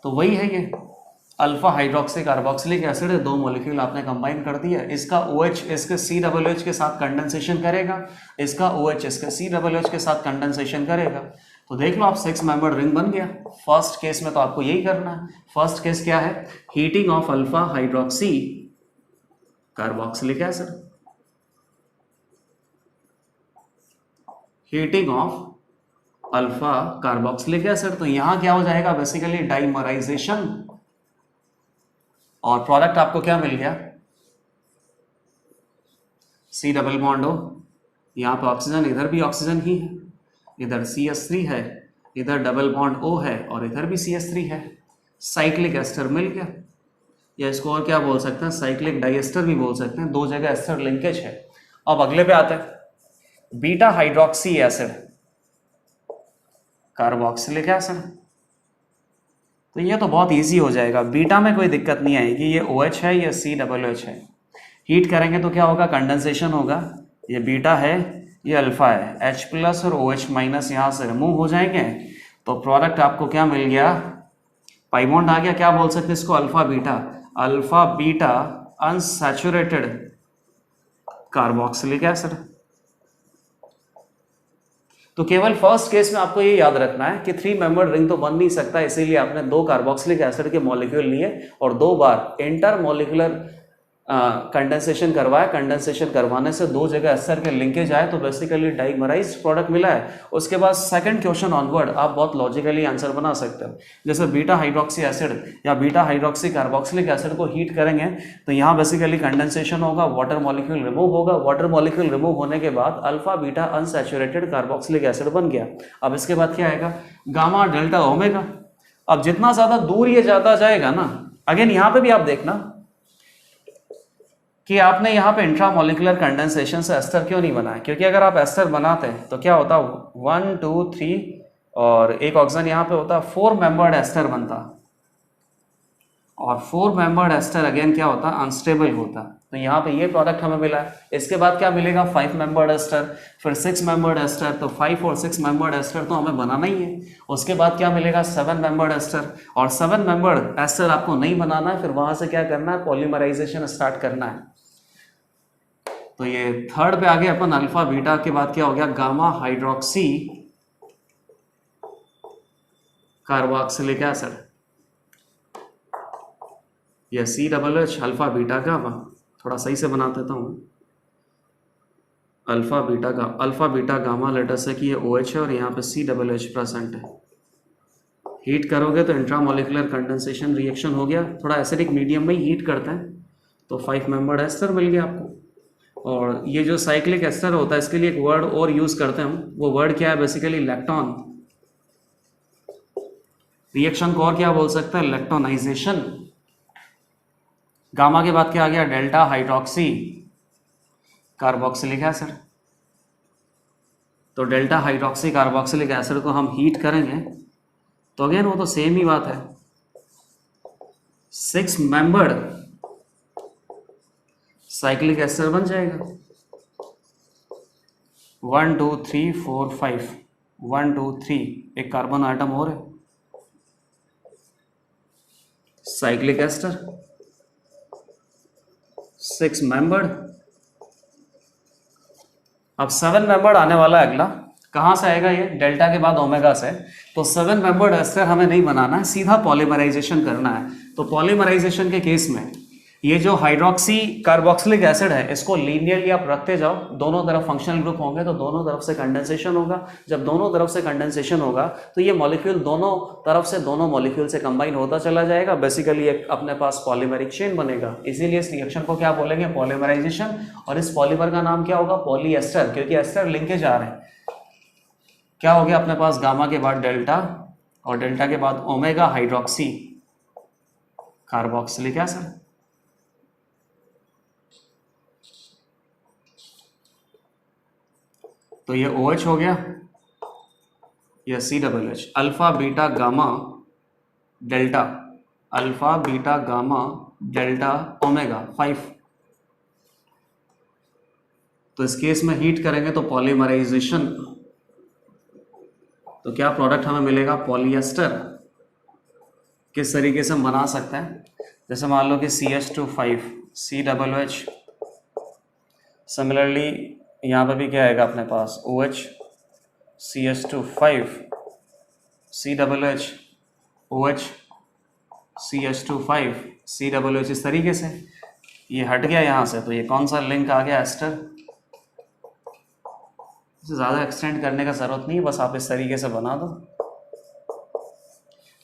S1: तो वही है ये अल्फा हाइड्रोक्सी कार्बोक्सिलिक एसिड है। 2 मॉलिक्यूल आपने कंबाइन कर दिया, इसका OH इसके COOH के साथ कंडेंसेशन करेगा, इसका OH इसके COOH के साथ कंडेंसेशन करेगा। तो देख लो आप 6 मेंबर रिंग बन गया। फर्स्ट केस में तो आपको यही करना है। फर्स्ट केस क्या है, heating of alpha hydroxy carboxylic acid, heating of alpha carboxylic acid. तो यहां क्या हो जाएगा, बेसिकली डाइमराइजेशन, और प्रोडक्ट आपको क्या मिल गया, C डबल बॉन्ड O, यहाँ पे ऑक्सीजन, इधर भी ऑक्सीजन ही है, इधर CH3 है, इधर डबल बॉन्ड O है और इधर भी CH3 है। साइक्लिक एस्टर मिल गया, या इसको और क्या बोल सकते हैं, साइक्लिक डाइएस्टर भी बोल सकते हैं। 2 जगह एस्टर लिंकेज है। अब अगले पे आते हैं, beta hydroxy acid carboxylic acid. तो ये तो बहुत इजी हो जाएगा, बीटा में कोई दिक्कत नहीं आएगी। ये OH है, ये COOH है। हीट करेंगे तो क्या होगा, कंडेंसेशन होगा। ये बीटा है, ये अल्फा है, H+ और OH- यहाँ से रिमूव हो जाएंगे, तो प्रोडक्ट आपको क्या मिल गया, पाई बॉन्ड आ गया। क्या बोल सकते हैं इसको, alpha beta unsaturated carboxylic acid. तो केवल फर्स्ट केस में आपको ये याद रखना है कि 3 मेंबर्ड रिंग तो बन नहीं सकता, इसीलिए आपने 2 कार्बोक्सिलिक एसिड के मॉलिक्यूल लिए और 2 बार इंटर मॉलिक्यूलर कंडेंसेशन करवाया। कंडेंसेशन करवाने से 2 जगह एस्टर के लिंकेज आए, तो बेसिकली डाइमराइज्ड प्रोडक्ट मिला है। उसके बाद सेकंड क्वेश्चन ऑनवर्ड आप बहुत लॉजिकली आंसर बना सकते हो। जैसे बीटा हाइड्रोक्सी एसिड या बीटा हाइड्रोक्सी कार्बोक्सिलिक एसिड को हीट करेंगे तो यहाँ बेसिकली कंडेंसेशन होगा, वाटर मॉलिक्यूल रिमूव होगा। वाटर मॉलिक्यूल रिमूव होने के बाद alpha beta unsaturated carboxylic acid बन गया। अब इसके बाद क्या आएगा, गामा डेल्टा ओमेगा। अब जितना ज्यादा दूर ये जाता जाएगा ना, अगेन यहाँ पे भी आप देखना कि आपने यहाँ पे इंट्रामोलिकुलर कंडेंसेशन से एस्टर क्यों नहीं बनाया, क्योंकि अगर आप एस्टर बनाते हैं तो क्या होता, 1 2 3 और एक ऑक्सीजन यहाँ पे होता, 4 मेंबर्ड एस्टर बनता, और 4 मेंबर्ड एस्टर अगेन क्या होता, अनस्टेबल होता। तो यहाँ पे ये प्रोडक्ट हमें मिला है। इसके बाद क्या मिलेगा, 5 मेंबर्ड एस्टर, फिर 6 मेंबर्ड एस्टर। तो 5 और 6 मेंबर्ड एस्टर तो हमें बनाना ही है। उसके बाद क्या मिलेगा, 7 मेंबर्ड एस्टर, और 7 मेंबर्ड एस्टर आपको नहीं बनाना है, फिर वहां से क्या करना है, पॉलीमराइजेशन स्टार्ट करना है। तो ये थर्ड पे आगे अपन अल्फा बीटा के बाद क्या हो गया, गामा हाइड्रोक्सी कार्बोक्सिलिक एसिड, ये COOH अल्फा बीटा गामा। थोड़ा सही से बना देता हूँ, अल्फा बीटा गामा लेटर से कि ये OH है और यहाँ पे COOH प्रेजेंट है। हीट करोगे तो इंट्रामोलिकुलर कंडेंसेशन रिएक्शन हो गया, थोड़ा एसिडिक मीडियम में ही हीट करते हैं, तो 5 मेंबर्ड एस्टर मिल गया आपको। और ये जो साइक्लिक एस्टर होता है, इसके लिए एक वर्ड और यूज करते हैं हम, वो वर्ड क्या है, बेसिकली इलेक्ट्रॉन। रिएक्शन को और क्या बोल सकते हैं, इलेक्ट्रॉनाइजेशन। गामा के बाद क्या आ गया, डेल्टा हाइड्रोक्सी कार्बोक्सिलिक एसिड। तो डेल्टा हाइड्रोक्सी कार्बोक्सिलिक एसिड को हम हीट करेंगे तो अगेन वो तो सेम ही बात है, 6 मेंबर्ड साइक्लिक एस्टर बन जाएगा। 1 2 3 4 5, 1 2 3, एक कार्बन आइटम और है, साइक्लिक एस्टर 6 मेंबर्ड। अब 7 मेंबर्ड आने वाला है अगला, कहां से आएगा ये, डेल्टा के बाद ओमेगा से। तो 7 मेंबर्ड एस्टर हमें नहीं बनाना है, सीधा पॉलीमराइजेशन करना है। तो पॉलीमराइजेशन के केस में ये जो हाइड्रोक्सी कार्बोक्सिलिक एसिड है इसको लीनियरली आप रखते जाओ, दोनों तरफ फंक्शनल ग्रुप होंगे तो दोनों तरफ से कंडेंसेशन होगा। जब दोनों तरफ से कंडेंसेशन होगा तो ये मॉलिक्यूल दोनों तरफ से दोनों मॉलिक्यूल से कंबाइन होता चला जाएगा। बेसिकली एक अपने पास पॉलीमेरिक चेन बनेगा, इसीलिए इस रिएक्शन को क्या बोलेंगे, पॉलीमराइजेशन। और इस पॉलीमर का नाम क्या होगा, पॉलीएस्टर, क्योंकि एस्टर लिंकेज आ रहे हैं। क्या हो गया अपने पास, गामा के बाद डेल्टा और डेल्टा के बाद ओमेगा हाइड्रोक्सी कार्बोक्सिलिक एसिड। तो ये OH हो गया, ये COOH, alpha beta gamma delta, alpha beta gamma delta omega 5। तो इस केस में हीट करेंगे तो पॉलीमराइजेशन, तो क्या प्रोडक्ट हमें मिलेगा, पॉलीएस्टर। किस तरीके से हम बना सकते हैं, जैसे मान लो कि CH2 5 COOH, सिमिलरली यहाँ पे भी क्या आएगा अपने पास, OH CH2 5 COOH OH CH2 5 COOH। इस तरीके से ये हट गया यहाँ से, तो ये कौन सा लिंक आ गया, एस्टर। इसे ज़्यादा एक्सटेंड करने का ज़रूरत नहीं है, बस आप इस तरीके से बना दो,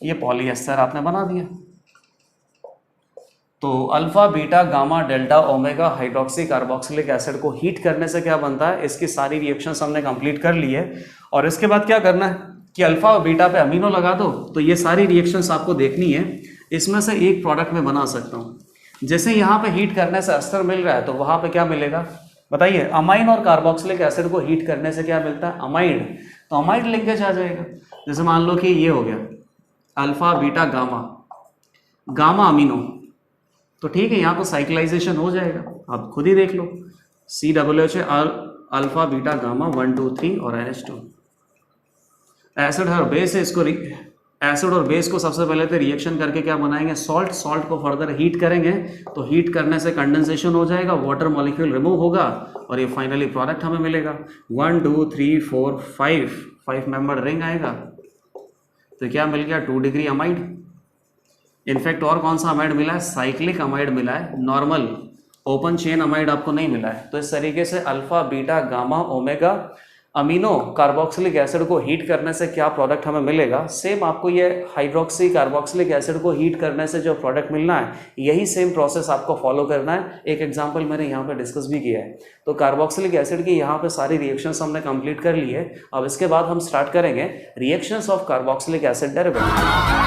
S1: ये पॉलीएस्टर आपने बना दिया। तो alpha beta gamma delta omega hydroxy carboxylic acid को हीट करने से क्या बनता है, इसकी सारी रिएक्शंस हमने कंप्लीट कर ली है। और इसके बाद क्या करना है कि अल्फा और बीटा पे अमीनो लगा दो, तो ये सारी रिएक्शंस आपको देखनी है। इसमें से एक प्रोडक्ट मैं बना सकता हूँ। जैसे यहाँ पे हीट करने से एस्टर मिल रहा है, तो वहाँ पे क्या मिलेगा बताइए, अमाइन और कार्बोक्सिलिक एसिड को हीट करने से क्या मिलता है, अमाइड। तो अमाइड लिंकेज आ जाएगा। जैसे मान लो कि ये हो गया alpha beta gamma, gamma amino, तो ठीक है, यहाँ तो साइक्लाइजेशन हो जाएगा, आप खुद ही देख लो। COOH अल्फा बीटा गामा 1 2 3 और NH2। एसिड और बेस है, इसको एसिड और बेस को सबसे पहले तो रिएक्शन करके क्या बनाएंगे, सॉल्ट। सॉल्ट को फर्दर हीट करेंगे, तो हीट करने से कंडेंसेशन हो जाएगा, वाटर मॉलिक्यूल रिमूव होगा और ये फाइनली प्रोडक्ट हमें मिलेगा। 1 2 3 4 5 मेंबर रिंग आएगा। तो क्या मिल गया, 2 डिग्री अमाइड। इनफैक्ट और कौन सा अमाइड मिला है, साइक्लिक अमाइड मिला है, नॉर्मल ओपन चेन अमाइड आपको नहीं मिला है। तो इस तरीके से alpha beta gamma omega amino carboxylic acid को हीट करने से क्या प्रोडक्ट हमें मिलेगा, सेम आपको ये हाइड्रोक्सी कार्बोक्सिलिक एसिड को हीट करने से जो प्रोडक्ट मिलना है, यही सेम प्रोसेस आपको फॉलो करना है। एक एग्जांपल मैंने यहाँ पे डिस्कस भी किया है। तो कार्बोक्सिलिक एसिड की यहाँ पे सारी रिएक्शंस हमने कंप्लीट कर ली है। अब इसके बाद हम स्टार्ट करेंगे reactions of carboxylic acid derivative.